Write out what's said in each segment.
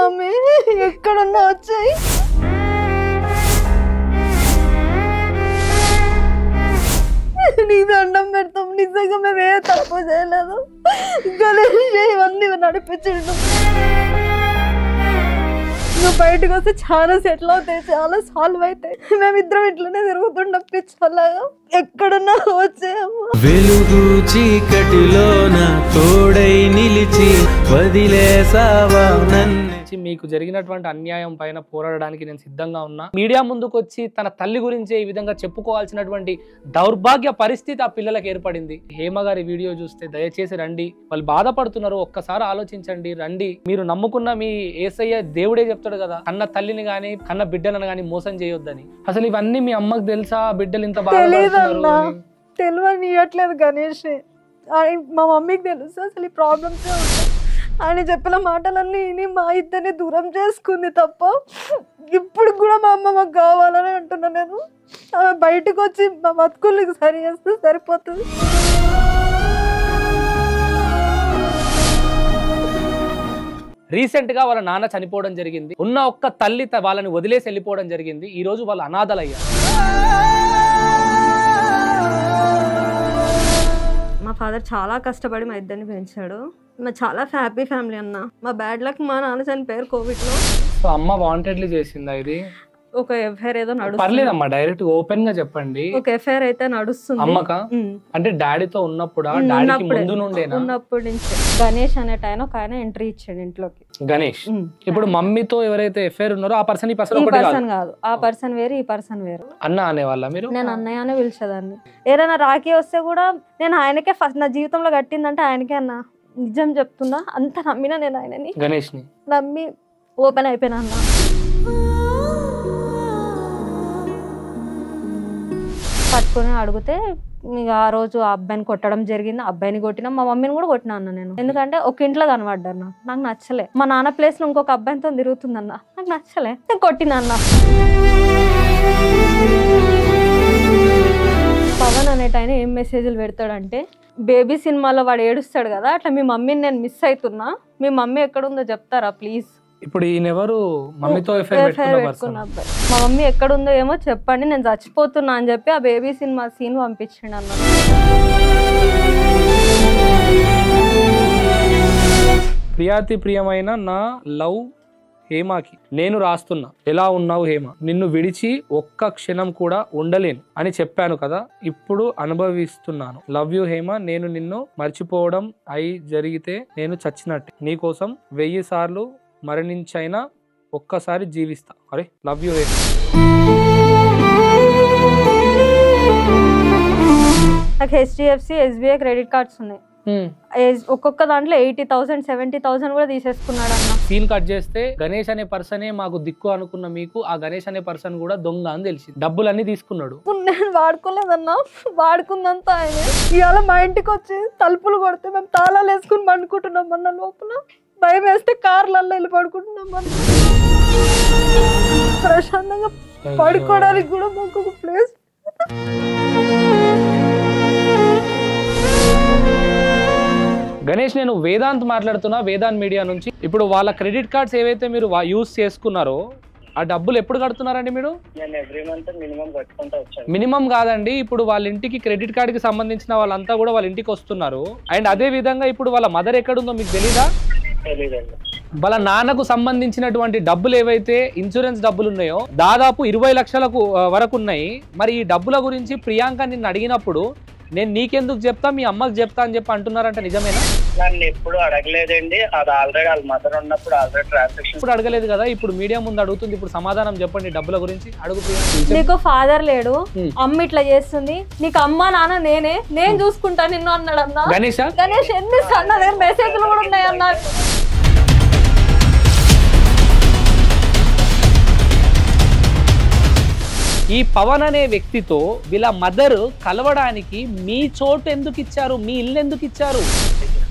Mummy ఎక్కడున్నా వచ్చాయి. నీ దండం పెడతాం, నిజంగా మేము ఏ తప్పు చేయలేదు. గణేష్ ఇవన్నీ నడిపించడం. నువ్వు బయటకు వస్తే చాలా సెటిల్ అవుతాయి, చాలా సాల్వ్ అవుతాయి. మేమిద్దరం ఇట్లనే తిరుగుతుండం పిచ్చలాగా. ఎక్కడున్నా వచ్చాయమ్మా. వెలుగు చీకటిలోన తోడై నిలిచి వదిలేసావా నన్ను. మీకు జరిగినటువంటి అన్యాయం పైన పోరాడడానికి నేను సిద్ధంగా ఉన్నా. మీడియా ముందుకు వచ్చి తన తల్లి గురించి ఈ విధంగా చెప్పుకోవాల్సినటువంటి దౌర్భాగ్య పరిస్థితి ఆ పిల్లలకు ఏర్పడింది. హేమ గారి వీడియో చూస్తే దయచేసి రండి, వాళ్ళు బాధపడుతున్నారు, ఒక్కసారి ఆలోచించండి, రండి. మీరు నమ్ముకున్న మీ యేసయ్య దేవుడే చెప్తాడు కదా, కన్న తల్లిని గాని కన్న బిడ్డలను గాని మోసం చేయొద్దని. అసలు ఇవన్నీ మీ అమ్మకు తెలుసా? బిడ్డలు ఇంత బాధపడుతున్నారు తెలియట్లేదు గణేష్. మా మమ్మీకి తెలుసు అసలు ఈ ప్రాబ్లమ్స్ ఉంటాయి. ఆయన చెప్పిన మాటలన్నీ విని మా ఇద్దరిని దూరం చేసుకుంది తప్ప ఇప్పుడు కూడా మా అమ్మ మాకు కావాలని అంటున్నా. నేను ఆమె బయటకు వచ్చి మా బతుకులకి సరి చేస్తే సరిపోతుంది. రీసెంట్ గా వాళ్ళ నాన్న చనిపోవడం జరిగింది. ఉన్న ఒక్క తల్లి వాళ్ళని వదిలేసి వెళ్ళిపోవడం జరిగింది. ఈ రోజు వాళ్ళు అనాథలయ్యారు. మా ఫాదర్ చాలా కష్టపడి మా ఇద్దరిని పెంచాడు. మా చాలా హ్యాపీ ఫ్యామిలీ అన్న. మా బ్యాడ్ లక్ మా నాన్న చనిపోయారు కోవిడ్లో. సో అమ్మ వాంటెడ్లీ చేసిందా ఇది? ఒక ఎఫ్ఐఆర్ ఏదో నడుస్తుంది. పర్లేదమ్మా, డైరెక్ట్ ఓపెన్ గా చెప్పండి. ఒక ఎఫ్ఐఆర్ అయితే నడుస్తుంది. అమ్మక అంటే డాడీతో ఉన్నప్పుడు ముందు నుండేనా? ఉన్నప్పటి నుంచి. గణేష్ అనేట ఆయన ఒక ఆయన ఎంట్రీ ఇచ్చాడు ఇంట్లోకి. గణేష్ ఇప్పుడు మమ్మీతో ఎవరైతే ఎఫ్ఐఆర్ ఉన్నారో ఆ పర్సన్ ఈ పర్సన్ కాదు. ఆ పర్సన్ వేరు, ఈ పర్సన్ వేరు. అన్న అనేవాళ్ళ మీరు? నేను అన్నయ్య అనే పిలిచేదాన్ని. ఏదైనా రాఖీ వస్తే కూడా నేను ఆయనకే ఫస్ట్ నా జీవితంలో కట్టిందంటే ఆయనకే అన్న. నిజం చెప్తున్నా, అంత నమ్మినా నేను ఆయనని. గణేష్ ని నమ్మి ఓపెన్ అయిపోయినా అన్న. పట్టుకుని అడిగితే ఇక ఆ రోజు ఆ అబ్బాయిని కొట్టడం జరిగింది. అబ్బాయిని కొట్టినా, మా మమ్మీని కూడా కొట్టినా అన్న నేను. ఎందుకంటే ఒక ఇంట్లో కనబడ్డారు. నాకు నచ్చలే. మా నాన్న ప్లేస్ లో ఇంకొక అబ్బాయితో తిరుగుతుందన్న, నాకు నచ్చలే. నేను కొట్టినా అన్న. పవన్ అనేట ఆయన ఏం మెసేజ్లు పెడతాడంటే, బేబీ సినిమాలో వాడు ఏడుస్తాడు కదా, అట్లా మీ మమ్మీని నేను మిస్ అవుతున్నా, మీ మమ్మీ ఎక్కడుందో చెప్తారా ప్లీజ్. ఇప్పుడు ఈయనెవరు? మమ్మీతో ఎఫ్ఐఆర్ పెట్టుకున్న అబ్బాయి. మా మమ్మీ ఎక్కడుందో ఏమో చెప్పండి, నేను చచ్చిపోతున్నా అని చెప్పి ఆ బేబీ సినిమా సీన్ పంపించిండు అన్న. ప్రియాతి ప్రియమైన నా లవ్ హేమాకి నేను రాస్తున్నా. ఎలా ఉన్నావు హేమ? నిన్ను విడిచి ఒక్క క్షణం కూడా ఉండలేను అని చెప్పాను కదా, ఇప్పుడు అనుభవిస్తున్నాను. Love you Hema. నేను నిన్ను మర్చిపోవడం జరిగితే నేను చచ్చినట్టే. నీకోసం 1000 సార్లు మరణించైనా ఒక్కసారి జీవిస్తా. అరే లవ్ యూ హేమ. నాకు HDFC SBI క్రెడిట్ కార్డ్స్ ఉన్నాయి. ఒక్కొక్క దాంట్లో 80,000 70,000 కూడా తీసేసుకున్నాడు అన్న. సీన్ కట్ చేస్తే గణేష్ అనే పర్సనే మాకు దిక్కు అనుకున్న మీకు ఆ గణేష్ అనే పర్సన్ కూడా దొంగ అని తెలిసింది. డబ్బులన్నీ తీసుకున్నాడు. నేను వాడుకోలేదన్నా, వాడుకుందంతా ఆయన. ఇవాళ మా ఇంటికి వచ్చి తలుపులు కొడితే మేము తాళాలు వేసుకుని పండుకుంటున్నాం అన్న. లోపల భయం వేస్తే కార్లలో వెళ్ళి పడుకుంటున్నాం అన్న. ప్రశాంతంగా పడుకోవడానికి కూడా మాకు ఒక ప్లేస్. గణేష్, నేను వేదాంత్ మాట్లాడుతున్నా, వేదాంత్ మీడియా నుంచి. ఇప్పుడు వాళ్ళ క్రెడిట్ కార్డ్స్ ఏవైతే మీరు యూజ్ చేసుకున్నారో ఆ డబ్బులు ఎప్పుడు కడుతున్నారండి మీరు? మినిమం కాదండి, ఇప్పుడు వాళ్ళ ఇంటికి క్రెడిట్ కార్డ్ కి సంబంధించిన వాళ్ళంతా కూడా వాళ్ళ ఇంటికి వస్తున్నారు. అండ్ అదే విధంగా ఇప్పుడు వాళ్ళ మదర్ ఎక్కడుందో మీకు తెలీదా? వాళ్ళ నాన్నకు సంబంధించినటువంటి డబ్బులు ఏవైతే ఇన్సూరెన్స్ డబ్బులు ఉన్నాయో దాదాపు 20 లక్షలకు వరకు ఉన్నాయి. మరి ఈ డబ్బుల గురించి ప్రియాంక నిన్ను అడిగినప్పుడు నేను నీకెందుకు చెప్తా, మీ అమ్మకి చెప్తా అని చెప్పి అంటున్నారంట, నిజమేనా? నన్ను ఎప్పుడు అడగలేదండి. అది ఆల్రెడీ వాళ్ళ మదర్ ఉన్నప్పుడు ఆల్రెడీ ట్రాన్సాక్షన్. ఇప్పుడు అడగలేదు కదా, ఇప్పుడు మీడియా ముందు అడుగుతుంది. ఇప్పుడు సమాధానం చెప్పండి డబ్బుల గురించి. అడుగు. నీకు ఫాదర్ లేడు, అమ్మ ఇట్లా చేస్తుంది, నీకు అమ్మ నాన్న నేనే, నేను చూసుకుంటా నిన్ను అన్నాడు అన్న. గణేష్ ఎన్ని సన్నదే మెసేజ్లు కూడా ఉన్నాయి అన్న. ఈ పవన్ అనే వ్యక్తితో వీళ్ళ మదర్ కలవడానికి మీ చోటు ఎందుకు ఇచ్చారు, మీ ఇల్లు ఎందుకు ఇచ్చారు?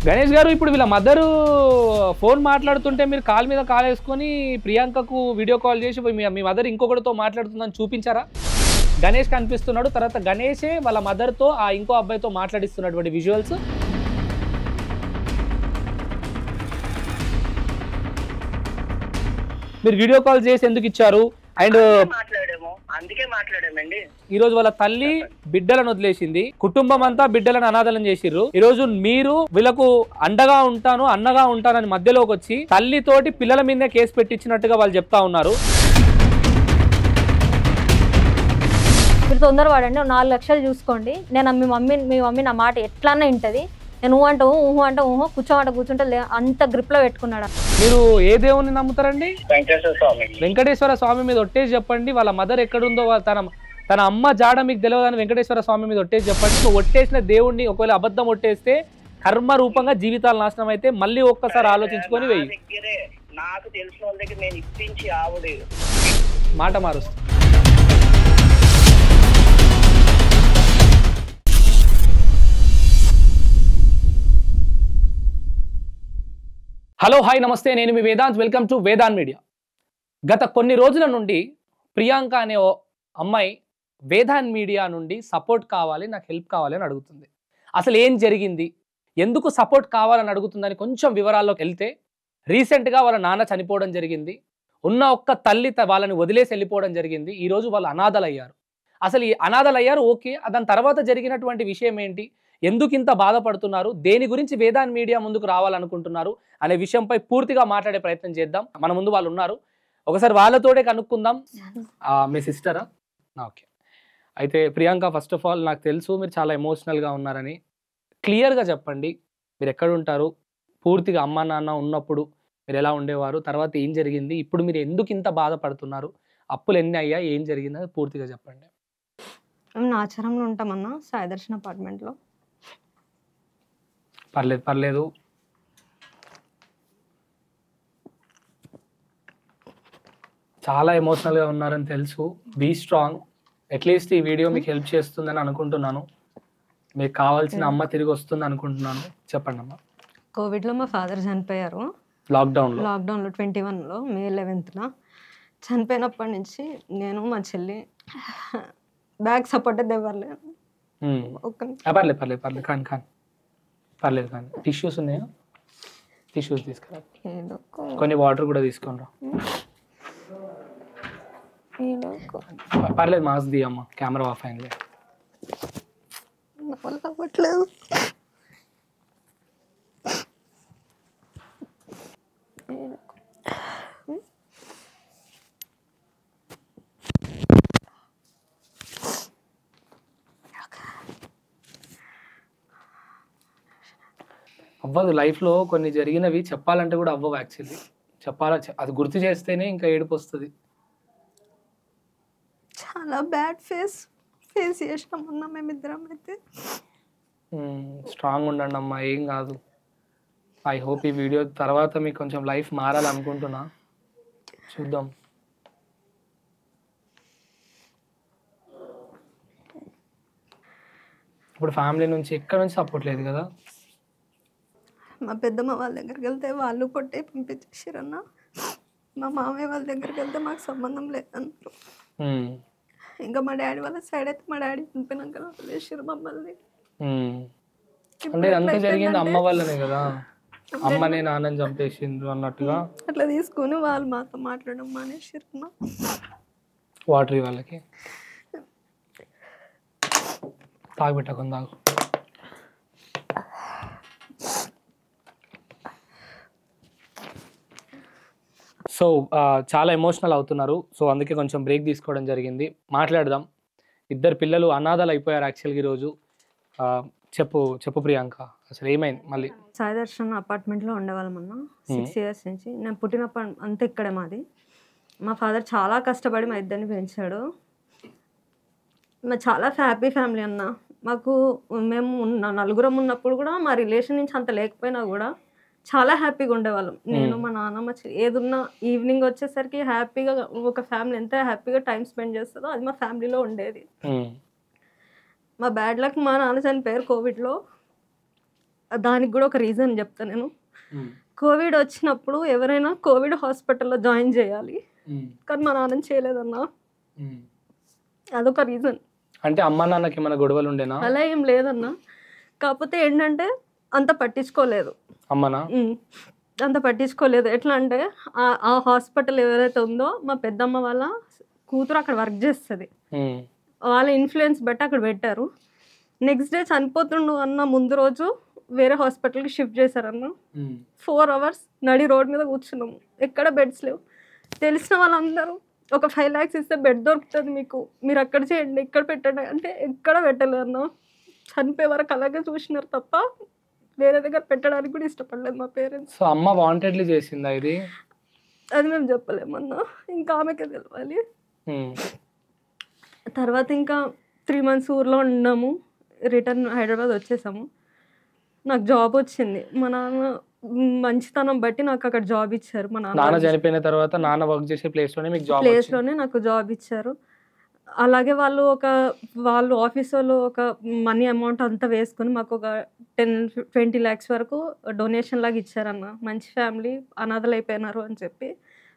గణేష్ గారు, ఇప్పుడు వీళ్ళ మదరు ఫోన్ మాట్లాడుతుంటే మీరు కాల్ మీద కాల్ వేసుకొని ప్రియాంకకు వీడియో కాల్ చేసి మీ మదర్ ఇంకొకటితో మాట్లాడుతుందని చూపించారా? గణేష్ కనిపిస్తున్నాడు, తర్వాత గణేషే వాళ్ళ మదర్తో ఆ ఇంకో అబ్బాయితో మాట్లాడిస్తున్నటువంటి విజువల్స్. మీరు వీడియో కాల్ చేసి ఎందుకు ఇచ్చారు? అండ్ అందుకే మాట్లాడామండి. ఈ రోజు వాళ్ళ తల్లి బిడ్డలను వదిలేసింది, కుటుంబం అంతా బిడ్డలను అనాథలను చేసిర్రు. ఈ రోజు మీరు వీళ్ళకు అండగా ఉంటాను అన్నగా ఉంటానని మధ్యలోకి వచ్చి తల్లితోటి పిల్లల మీదే కేసు పెట్టించినట్టుగా వాళ్ళు చెప్తా ఉన్నారు. మీరు తొందరపడండి, 4 లక్షలు చూసుకోండి. నేను మీ మమ్మీ నా మాట ఎట్లన్నా వింటది. నేను ఊహ అంటే కూర్చోమంటే అంత గ్రిప్ లో పెట్టుకున్నాడు. మీరు ఏ దేవుని నమ్ముతారండి? వెంకటేశ్వర స్వామి. వెంకటేశ్వర స్వామి మీద ఒట్టేసి చెప్పండి. వాళ్ళ మదర్ ఎక్కడుందో తన అమ్మ జాడ మీకు తెలియదని వెంకటేశ్వర స్వామి మీద ఒట్టేసి చెప్పండి. ఒట్టేసిన దేవుడిని ఒకవేళ అబద్ధం ఒట్టేస్తే కర్మ రూపంగా జీవితాలు నాశనం అయితే మళ్ళీ ఒక్కసారి ఆలోచించుకొని వెయ్యి. నాకు తెలిసిన వాళ్ళ దగ్గర నేను ఇప్పించి ఆవిడ మాట మారుస్తా. హలో హాయ్ నమస్తే, నేను మీ Vedant. Welcome to Vedant media. గత కొన్ని రోజుల నుండి ప్రియాంక అనే ఓ అమ్మాయి వేదాంత్ మీడియా నుండి సపోర్ట్ కావాలి, నాకు హెల్ప్ కావాలి అని అడుగుతుంది. అసలు ఏం జరిగింది, ఎందుకు సపోర్ట్ కావాలని అడుగుతుందని కొంచెం వివరాల్లోకి వెళ్తే, రీసెంట్గా వాళ్ళ నాన్న చనిపోవడం జరిగింది. ఉన్న ఒక్క తల్లి వాళ్ళని వదిలేసి వెళ్ళిపోవడం జరిగింది. ఈరోజు వాళ్ళు అనాథలయ్యారు. అసలు ఈ అనాథలయ్యారు ఓకే, దాని తర్వాత జరిగినటువంటి విషయం ఏంటి, ఎందుకు ఇంత బాధపడుతున్నారు, దేని గురించి వేదాంత్ మీడియా ముందుకు రావాలనుకుంటున్నారు అనే విషయంపై పూర్తిగా మాట్లాడే ప్రయత్నం చేద్దాం. మన ముందు వాళ్ళు ఉన్నారు, ఒకసారి వాళ్ళతోటే కనుక్కుందాం. మీ సిస్టరా? ఓకే. అయితే ప్రియాంక, ఫస్ట్ ఆఫ్ ఆల్ నాకు తెలుసు మీరు చాలా ఎమోషనల్గా ఉన్నారని. క్లియర్గా చెప్పండి, మీరు ఎక్కడ ఉంటారు, పూర్తిగా అమ్మ నాన్న ఉన్నప్పుడు మీరు ఎలా ఉండేవారు, తర్వాత ఏం జరిగింది, ఇప్పుడు మీరు ఎందుకు ఇంత బాధపడుతున్నారు, అప్పులు ఎన్ని అయ్యాయి, ఏం జరిగింది పూర్తిగా చెప్పండి. మేము నాచారంలో ఉంటామన్నా, సాయి దర్శన్ అపార్ట్మెంట్లో. పర్లేదు. చాలా ఎమోషనల్గా ఉన్నారని తెలుసు. Be strong. అట్లీస్ట్ ఈ వీడియో మీకు హెల్ప్ చేస్తుందని అనుకుంటున్నాను. మీకు కావాల్సిన అమ్మ తిరిగి వస్తుంది అనుకుంటున్నాను. చెప్పండి అమ్మ. కోవిడ్లో మా ఫాదర్ చనిపోయారు. లాక్డౌన్లో 21లో May 11th చనిపోయినప్పటి నుంచి నేను మా చెల్లి బ్యాక్ సపోర్ట్ ఇవ్వలేదు. పర్లేదు కానీ పర్లేదు కానీ టిష్యూస్ ఉన్నాయా? టిష్యూస్ తీసుకురా, కొన్ని వాటర్ కూడా తీసుకుని రా. పర్లేదు, మాస్క్ దియమ్మా, కెమెరా ఆఫ్ అయింది. అవ్వట్లేదు. అవ్వదు, లైఫ్లో కొన్ని జరిగినవి చెప్పాలంటే కూడా అవ్వవు. యాక్చువల్లీ అది గుర్తు చేస్తేనే ఇంకా ఏడుపు వస్తుంది. చాలా బ్యాడ్ ఫేస్ చేసినామన్నా మేమిద్దరం. అయితే స్ట్రాంగ్ ఉండండి అమ్మా, ఏం కాదు. ఐ హోప్ ఈ వీడియో తర్వాత మీకు కొంచెం లైఫ్ మారాలనుకుంటున్నా. చూద్దాం. ఇప్పుడు ఫ్యామిలీ నుంచి ఎక్కడ నుంచి సపోర్ట్ లేదు కదా? మా పెద్దమ్మ వాళ్ళ దగ్గరికి వెళ్తే వాళ్ళు కొట్టే పంపించేసారన్న. మా మామయ్య వాళ్ళ దగ్గరికి వెళ్తే మాకు సంబంధం లేదన్నారు. ఇంకా మా డాడీ వాళ్ళ సైడ్ అయితే మా డాడీ చనిపోయినాక వదిలేసారు మమ్మల్ని. అంటే అంత జరిగింది అమ్మ వల్లనే కదా, అమ్మనే నాన్నని చంపేసిండ్రు అన్నట్టుగా అట్లా తీసుకుని వాళ్ళు మాతో మాట్లాడడం మానేసారు. వాటర్ వాళ్ళకి తాగబెట్టకుండా. సో చాలా ఎమోషనల్ అవుతున్నారు. సో అందుకే కొంచెం బ్రేక్ తీసుకోవడం జరిగింది. మాట్లాడదాం. ఇద్దరు పిల్లలు అనాథలు అయిపోయారు యాక్చువల్గా ఈరోజు. చెప్పు ప్రియాంక, అసలు ఏమైంది? మళ్ళీ సాయి దర్శన్ అపార్ట్మెంట్లో ఉండేవాళ్ళమన్నా 6 years నుంచి. నేను పుట్టినప్పుడు అంతా ఇక్కడే మాది. మా ఫాదర్ చాలా కష్టపడి మా ఇద్దరిని పెంచాడు. మా చాలా హ్యాపీ ఫ్యామిలీ అన్న. మేము నలుగురం ఉన్నప్పుడు కూడా మా రిలేషన్ నుంచి అంత లేకపోయినా కూడా చాలా హ్యాపీగా ఉండేవాళ్ళం. నేను మా నాన్న మా ఏదున్నా ఈవినింగ్ వచ్చేసరికి హ్యాపీగా, ఒక ఫ్యామిలీ ఎంత హ్యాపీగా టైం స్పెండ్ చేస్తుందో అది మా ఫ్యామిలీలో ఉండేది. మా బ్యాడ్ లక్ మా నాన్న చనిపోయారు కోవిడ్లో. దానికి కూడా ఒక రీజన్ చెప్తాను నేను. కోవిడ్ వచ్చినప్పుడు ఎవరైనా కోవిడ్ హాస్పిటల్లో జాయిన్ చేయాలి, కానీ మా నాన్న చేయలేదన్నా. అదొక రీజన్. అంటే అమ్మ నాన్నకి ఏమైనా గొడవలు ఉండేనా? అలా ఏం లేదన్నా, కాకపోతే ఏంటంటే అంత పట్టించుకోలేదు. అమ్మనా? అంత పట్టించుకోలేదు. ఎట్లా అంటే ఆ హాస్పిటల్ ఎవరైతే ఉందో మా పెద్దమ్మ వాళ్ళ కూతురు అక్కడ వర్క్ చేస్తుంది. వాళ్ళ ఇన్ఫ్లుయెన్స్ బట్టి అక్కడ పెట్టారు. నెక్స్ట్ డే చనిపోతుండు అన్న ముందు రోజు వేరే హాస్పిటల్కి షిఫ్ట్ చేశారన్న. 4 hours నడి రోడ్ మీద కూర్చున్నాము. ఎక్కడ బెడ్స్ లేవు. తెలిసిన వాళ్ళందరూ ఒక 5 lakhs ఇస్తే బెడ్ దొరుకుతుంది మీకు, మీరు అక్కడ చేయండి, ఇక్కడ పెట్టండి అంటే ఎక్కడ పెట్టలేదు అన్న. చనిపోయే వరకు అలాగే చూసినారు తప్ప వేరే దగ్గర పెట్టడానికి కూడా ఇష్టపడలేదు మా పేరెంట్స్. సో అమ్మ వాంటెడ్లీ చేసిందా ఇది? అది మేము చెప్పలేమన్నా, ఇంకా ఆమెకే తెలవాలి. తర్వాత ఇంకా 3 months ఊర్లో ఉన్నాము. రిటర్న్ హైదరాబాద్ వచ్చేసాము. నాకు జాబ్ వచ్చింది. మా నాన్న మంచితనం బట్టి నాకు అక్కడ జాబ్ ఇచ్చారు. మా నాన్న చనిపోయిన తర్వాత నాన్న వర్క్ చేసే ప్లేస్లోనే మీకు జాబ్ ప్లేస్లోనే నాకు జాబ్ ఇచ్చారు. అలాగే వాళ్ళు ఆఫీస్ వాళ్ళు ఒక మనీ అమౌంట్ అంతా వేసుకొని మాకు ఒక 10-20 lakhs వరకు డొనేషన్ లాగా ఇచ్చారన్న. మంచి ఫ్యామిలీ, అనాథలు అయిపోయినారు అని చెప్పి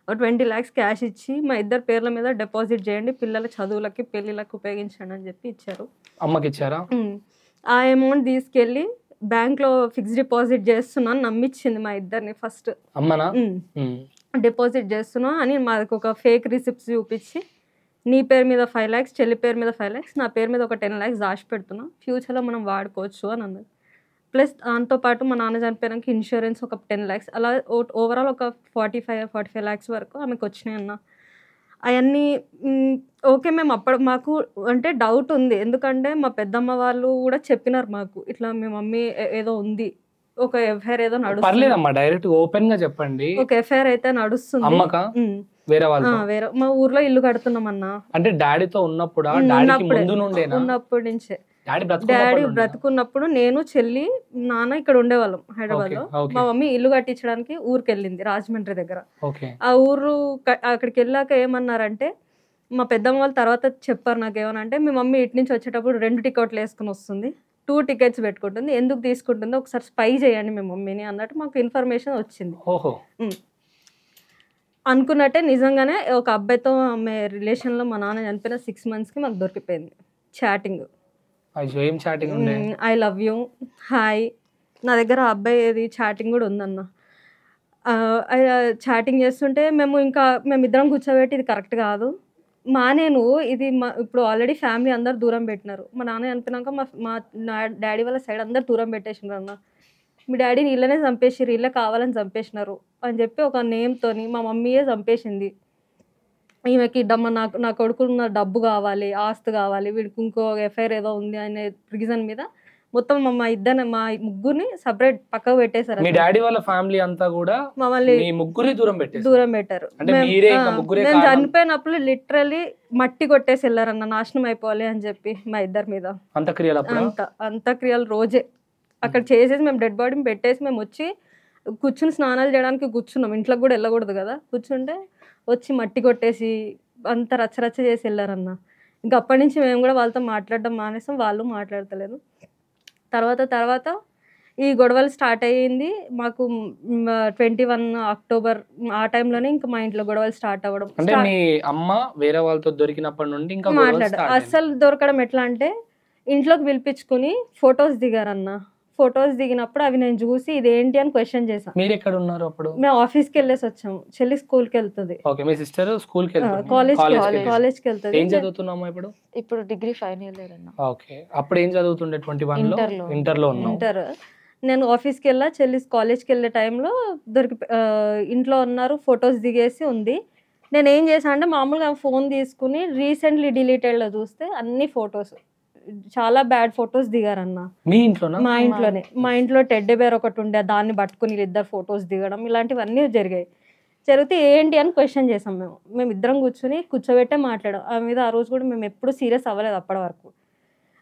20 lakhs క్యాష్ ఇచ్చి మా ఇద్దరు పేర్ల మీద డిపాజిట్ చేయండి, పిల్లల చదువులకి పెళ్ళిళ్ళకి ఉపయోగించండి అని చెప్పి ఇచ్చారు. అమ్మకి ఇచ్చారా? ఆ అమౌంట్ తీసుకెళ్ళి బ్యాంక్లో ఫిక్స్డ్ డిపాజిట్ చేస్తున్నాను నమ్మించింది మా ఇద్దరిని. ఫస్ట్ అమ్మనా డిపాజిట్ చేస్తున్నా అని మాకు ఒక ఫేక్ రిసిప్ట్స్ చూపించి, నీ పేరు మీద 5 lakhs, చెల్లి పేరు మీద 5 lakhs, నా పేరు మీద ఒక 10 lakhs దాచి పెడుతున్నా, ఫ్యూచర్లో మనం వాడుకోవచ్చు అని అన్నది. ప్లస్ దాంతోపాటు మా నాన్న చనిపోయాక ఇన్సూరెన్స్ ఒక 10 lakhs, అలా ఓవరాల్ ఒక 45 lakhs వరకు ఆమెకు వచ్చినాయి అన్న. అవన్నీ ఓకే. మేము మాకు అంటే డౌట్ ఉంది, ఎందుకంటే మా పెద్దమ్మ వాళ్ళు కూడా చెప్పినారు మాకు, ఇట్లా మీ మమ్మీ ఏదో ఉంది, ఒక ఎఫ్ఐఆర్ ఏదో నడుస్తుంది. డైరెక్ట్ ఓపెన్ గా చెప్పండి. ఒక ఎఫ్ఐఆర్ అయితే నడుస్తుంది. అమ్మకా వేరే వాళ్ళు? వేరే మా ఊర్లో ఇల్లు కడుతున్నాం అన్న. అంటే డాడీతో ఉన్నప్పుడు ఉన్నప్పటి నుంచే డాడీ బ్రతుకున్నప్పుడు నేను, చెల్లి, నాన్న ఇక్కడ ఉండేవాళ్ళం హైదరాబాద్ లో. మా మమ్మీ ఇల్లు కట్టించడానికి ఊరికి వెళ్ళింది రాజమండ్రి దగ్గర. ఆ ఊరు అక్కడికి వెళ్ళాక ఏమన్నారంటే, మా పెద్దమ్మ వాళ్ళు తర్వాత చెప్పారు నాకు ఏమనంటే, మీ మమ్మీ ఇటు నుంచి వచ్చేటప్పుడు 2 టికెట్లు వేసుకుని వస్తుంది, 2 tickets పెట్టుకుంటుంది, ఎందుకు తీసుకుంటుందో ఒకసారి స్పై చేయండి మీ మమ్మీని అన్నట్టు మాకు ఇన్ఫర్మేషన్ వచ్చింది. అనుకున్నట్టే నిజంగానే ఒక అబ్బాయితో ఆమె రిలేషన్లో మా నాన్న చనిపోయిన 6 monthsకి మాకు దొరికిపోయింది chatting. I love you, hi. నా దగ్గర ఆ అబ్బాయి ఏది చాటింగ్ కూడా ఉందన్న. చాటింగ్ చేస్తుంటే మేమిద్దరం కూర్చోబెట్టి, ఇది కరెక్ట్ కాదు నేను ఇది ఇప్పుడు ఆల్రెడీ ఫ్యామిలీ అందరు దూరం పెట్టినారు. మా నాన్న చనిపోయినాక మా డాడీ వాళ్ళ సైడ్ అందరు దూరం పెట్టేసినారు అన్న. మీ డాడీని ఇళ్ళనే చంపేసిరు, ఇళ్ళే కావాలని చంపేసినారు అని చెప్పి ఒక నేమ్తోని మా మమ్మీయే చంపేసింది. ఈమెకి నా కొడుకున్న డబ్బు కావాలి, ఆస్తి కావాలి, వీడికి ఇంకో ఎఫ్ఐఆర్ ఏదో ఉంది అనే రీజన్ మీద మొత్తం మా ముగ్గురిని సపరేట్ పక్కకు పెట్టేశారు. మీ డాడీ వాళ్ళ ఫ్యామిలీ అంతా కూడా మమ్మల్ని దూరం పెట్టారు. నేను చనిపోయినప్పుడు లిటరలీ మట్టి కొట్టేసి వెళ్ళారన్న, నాశనం అయిపోవాలి అని చెప్పి మా ఇద్దరి మీద. అంత్యక్రియలు రోజే అక్కడ చేసేసి మేము డెడ్ బాడీని పెట్టేసి మేము వచ్చి కూర్చుని స్నానాలు చేయడానికి కూర్చున్నాం. ఇంట్లోకి కూడా వెళ్ళకూడదు కదా. కూర్చుంటే వచ్చి మట్టి కొట్టేసి అంత రచ్చరచ్చ చేసి వెళ్ళారన్న. ఇంకా అప్పటి నుంచి మేము కూడా వాళ్ళతో మాట్లాడడం మానేసాం, వాళ్ళు మాట్లాడతలేదు. తర్వాత ఈ గొడవలు స్టార్ట్ అయ్యింది మాకు 21 October ఆ టైంలోనే ఇంకా మా ఇంట్లో గొడవలు స్టార్ట్ అవ్వడం. అంటే మీ అమ్మ వేరే వాళ్ళతో దొరికినప్పటి నుండి ఇంకా మాట్లాడారు. అస్సలు దొరకడం ఎట్లా అంటే, ఇంట్లోకి పిలిపించుకుని ఫొటోస్ దిగారన్న. ఫొటోస్ దిగినప్పుడు అవి నేను చూసి ఇదేంటి అని క్వశ్చన్ చేశాను. మీరు ఎక్కడ ఉన్నారు అప్పుడు? మేము ఆఫీస్కి వెళ్ళేసి వచ్చాము. చెల్లి స్కూల్కి వెళ్తుంది. మీ సిస్టర్ స్కూల్కి వెళ్తుంది, కాలేజ్కి వెళ్తుంది. ఏం చదువుతున్నాము ఇప్పుడు? ఇప్పుడు డిగ్రీ ఫైనల్ ఇయర్ అన్న. ఓకే. అప్పుడు ఏం చదువుతుండే? 21 లో ఇంటర్లో ఉన్నాను. ఇంటర్. నేను ఆఫీస్కి వెళ్ళా, చెల్లి కాలేజ్కి వెళ్ళే టైంలో ఇంట్లో ఉన్నారు, ఫొటోస్ దిగేసి ఉంది. నేను ఏం చేశాను అంటే, మామూలుగా ఫోన్ తీసుకుని రీసెంట్లీ డిలీటెడ్లో చూస్తే అన్ని ఫొటోస్, చాలా బ్యాడ్ ఫొటోస్ దిగారన్న. మీ ఇంట్లోనా? మా ఇంట్లోనే. మా ఇంట్లో టెడ్డీ బేర్ ఒకటి ఉండే, దాన్ని పట్టుకుని వీళ్ళిద్దరు ఫొటోస్ దిగడం ఇలాంటివన్నీ జరిగితే ఏంటి అని క్వశ్చన్ చేసాం. మేము ఇద్దరం కూర్చోబెట్టే మాట్లాడాం ఆమె మీద. ఆ రోజు కూడా మేము ఎప్పుడు సీరియస్ అవ్వలేదు అప్పటి వరకు.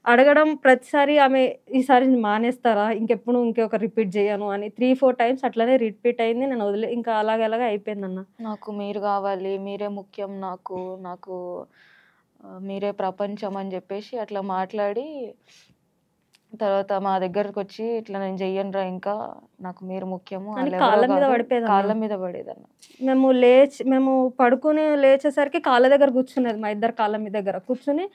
అడగడం ప్రతిసారి ఆమె ఈసారి మానేస్తారా, ఇంకొక రిపీట్ చేయను అని 3-4 times అట్లనే రిపీట్ అయింది. నేను ఇంకా అలాగే అయిపోయిందన్న. నాకు మీరు కావాలి, మీరే ముఖ్యం, నాకు మీరే ప్రపంచం అని చెప్పేసి అట్లా మాట్లాడి, తర్వాత మా దగ్గరకు వచ్చి ఇట్లా నేను చెయ్యనురా, ఇంకా నాకు మీరు ముఖ్యము, కాళ్ళ మీద పడేదన్న. మేము పడుకుని లేచేసరికి కాళ్ళ దగ్గర కూర్చునేది, మా ఇద్దరు కాళ్ళ మీద దగ్గర కూర్చుని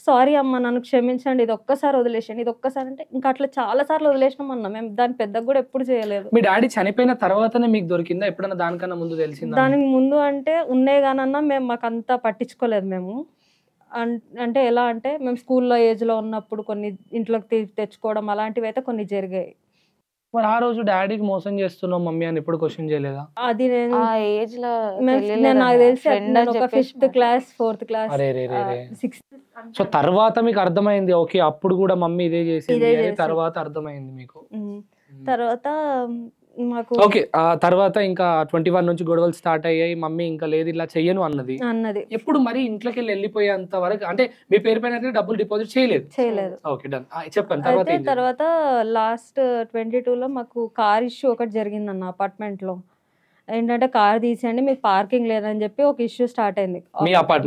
సారీ అమ్మ నన్ను క్షమించండి, ఇది ఒక్కసారి వదిలేసండి, ఇది ఒక్కసారి అంటే ఇంకా అట్లా చాలా సార్లు వదిలేసినాం అన్న. మేము దాని పెద్దగా కూడా ఎప్పుడు చేయలేదు. మీ డాడీ చనిపోయిన తర్వాతనే మీకు దొరికిందా, ఎప్పుడైనా దానికన్నా ముందు తెలిసిందా? దానికి ముందు అంటే ఉన్నాయి కానన్నా మేము మాకు అంతా పట్టించుకోలేదు మేము. అంటే ఎలా అంటే మేము స్కూల్లో ఏజ్లో ఉన్నప్పుడు కొన్ని ఇంట్లోకి తెచ్చుకోవడం అలాంటివి అయితే కొన్ని జరిగాయి. మరి ఆ రోజు డాడీకి మోసం చేస్తున్నావు మమ్మీ అని ఎప్పుడు క్వశ్చన్ చేయలేదా? అది నేను ఆ ఏజ్ లో నాకు తెలిసి నేను ఒక 5th క్లాస్ 4th క్లాస్ అరే రే రే రే. 6th. సో తర్వాత మీకు అర్థమైంది ఓకే అప్పుడు కూడా మమ్మీ ఇదే చేసింది ఇదే అని, చేసింది. తర్వాత అర్థమైంది మీకు. తర్వాత మాకు ఓకే ఆ తర్వాత ఇంకా 21 నుంచి గొడవలు స్టార్ట్ అయ్యాయి, మమ్మీ ఇంకా లేదు ఇలా చెయ్యను అన్నది. ఎప్పుడు మరి ఇంట్లోకి వెళ్ళిపోయేంత వరకు అంటే మీ పేరు పైన అయితే డబ్బులు డిపాజిట్ చేయలేదు. ఓకే డన్, చెప్పండి తర్వాత. అయితే తర్వాత లాస్ట్ 22లో మాకు కార్ ఇష్యూ ఒకటి జరిగింది అన్న అపార్ట్మెంట్ లో. ఏంటంటే కార్ తీసేయండి మీకు పార్కింగ్ లేదని చెప్పి ఒక ఇష్యూ స్టార్ట్ అయింది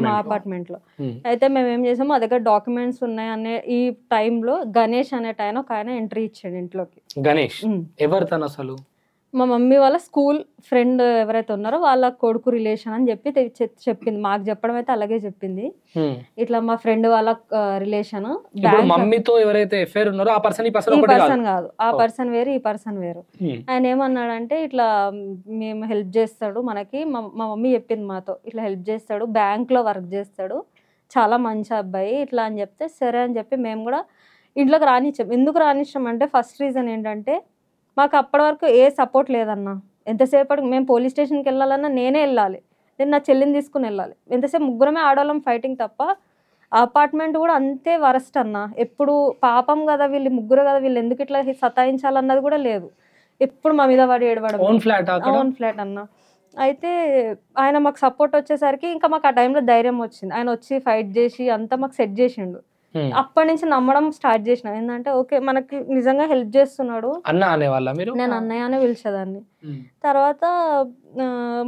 మా అపార్ట్మెంట్ లో. అయితే మేము ఏం చేసాము, మా దగ్గర డాక్యుమెంట్స్ ఉన్నాయి అనే ఈ టైంలో గణేష్ అనే ఒక ఆయన ఎంట్రీ ఇచ్చాడు ఇంట్లోకి. గణేష్ ఎవరు తను అసలు? మా మమ్మీ వాళ్ళ స్కూల్ ఫ్రెండ్ ఎవరైతే ఉన్నారో వాళ్ళ కొడుకు రిలేషన్ అని చెప్పి చెప్పింది. మాకు చెప్పడం అయితే అలాగే చెప్పింది, ఇట్లా మా ఫ్రెండ్ వాళ్ళ రిలేషన్. మమ్మీతో ఎవరైతే ఎఫ్ఐఆర్ ఉన్నారో ఆ పర్సన్ ఈ పర్సన్ కాదు, ఆ పర్సన్ వేరు ఈ పర్సన్ వేరు. ఆయన ఏమన్నాడంటే ఇట్లా మేము హెల్ప్ చేస్తాడు మనకి, మా మమ్మీ చెప్పింది మాతో ఇట్లా హెల్ప్ చేస్తాడు, బ్యాంక్ లో వర్క్ చేస్తాడు, చాలా మంచి అబ్బాయి ఇట్లా అని చెప్తే సరే అని చెప్పి మేము కూడా ఇంట్లోకి రానిచ్చాం. ఎందుకు రానిచ్చాం అంటే ఫస్ట్ రీజన్ ఏంటంటే మాకు అప్పటి వరకు ఏ సపోర్ట్ లేదన్నా. ఎంతసేపటికి మేము పోలీస్ స్టేషన్కి వెళ్ళాలన్నా నేనే వెళ్ళాలి, నేను నా చెల్లిని తీసుకుని వెళ్ళాలి. ఎంతసేపు ముగ్గురమే ఆడవాళ్ళం ఫైటింగ్ తప్ప. ఆ అపార్ట్మెంట్ కూడా అంతే వరస్ట్ అన్న. ఎప్పుడు పాపం కదా వీళ్ళు ముగ్గురు కదా వీళ్ళు ఎందుకు ఇట్లా సతాయించాలన్నది కూడా లేదు. ఎప్పుడు మా మీద వాడి ఏడవడం. ఓన్ ఫ్లాట్ అన్న. అయితే ఆయన మాకు సపోర్ట్ వచ్చేసరికి ఇంకా మాకు ఆ టైంలో ధైర్యం వచ్చింది. ఆయన వచ్చి ఫైట్ చేసి అంతా మాకు సెట్ చేసిండు. అప్పటి నుంచి నమ్మడం స్టార్ట్ చేసినాం. ఏంటంటే ఓకే మనకి నిజంగా హెల్ప్ చేస్తున్నాడు. అన్న అనేవాళ్ళ మీరు? నేను అన్నయ్య అనే పిలిచేదాన్ని. తర్వాత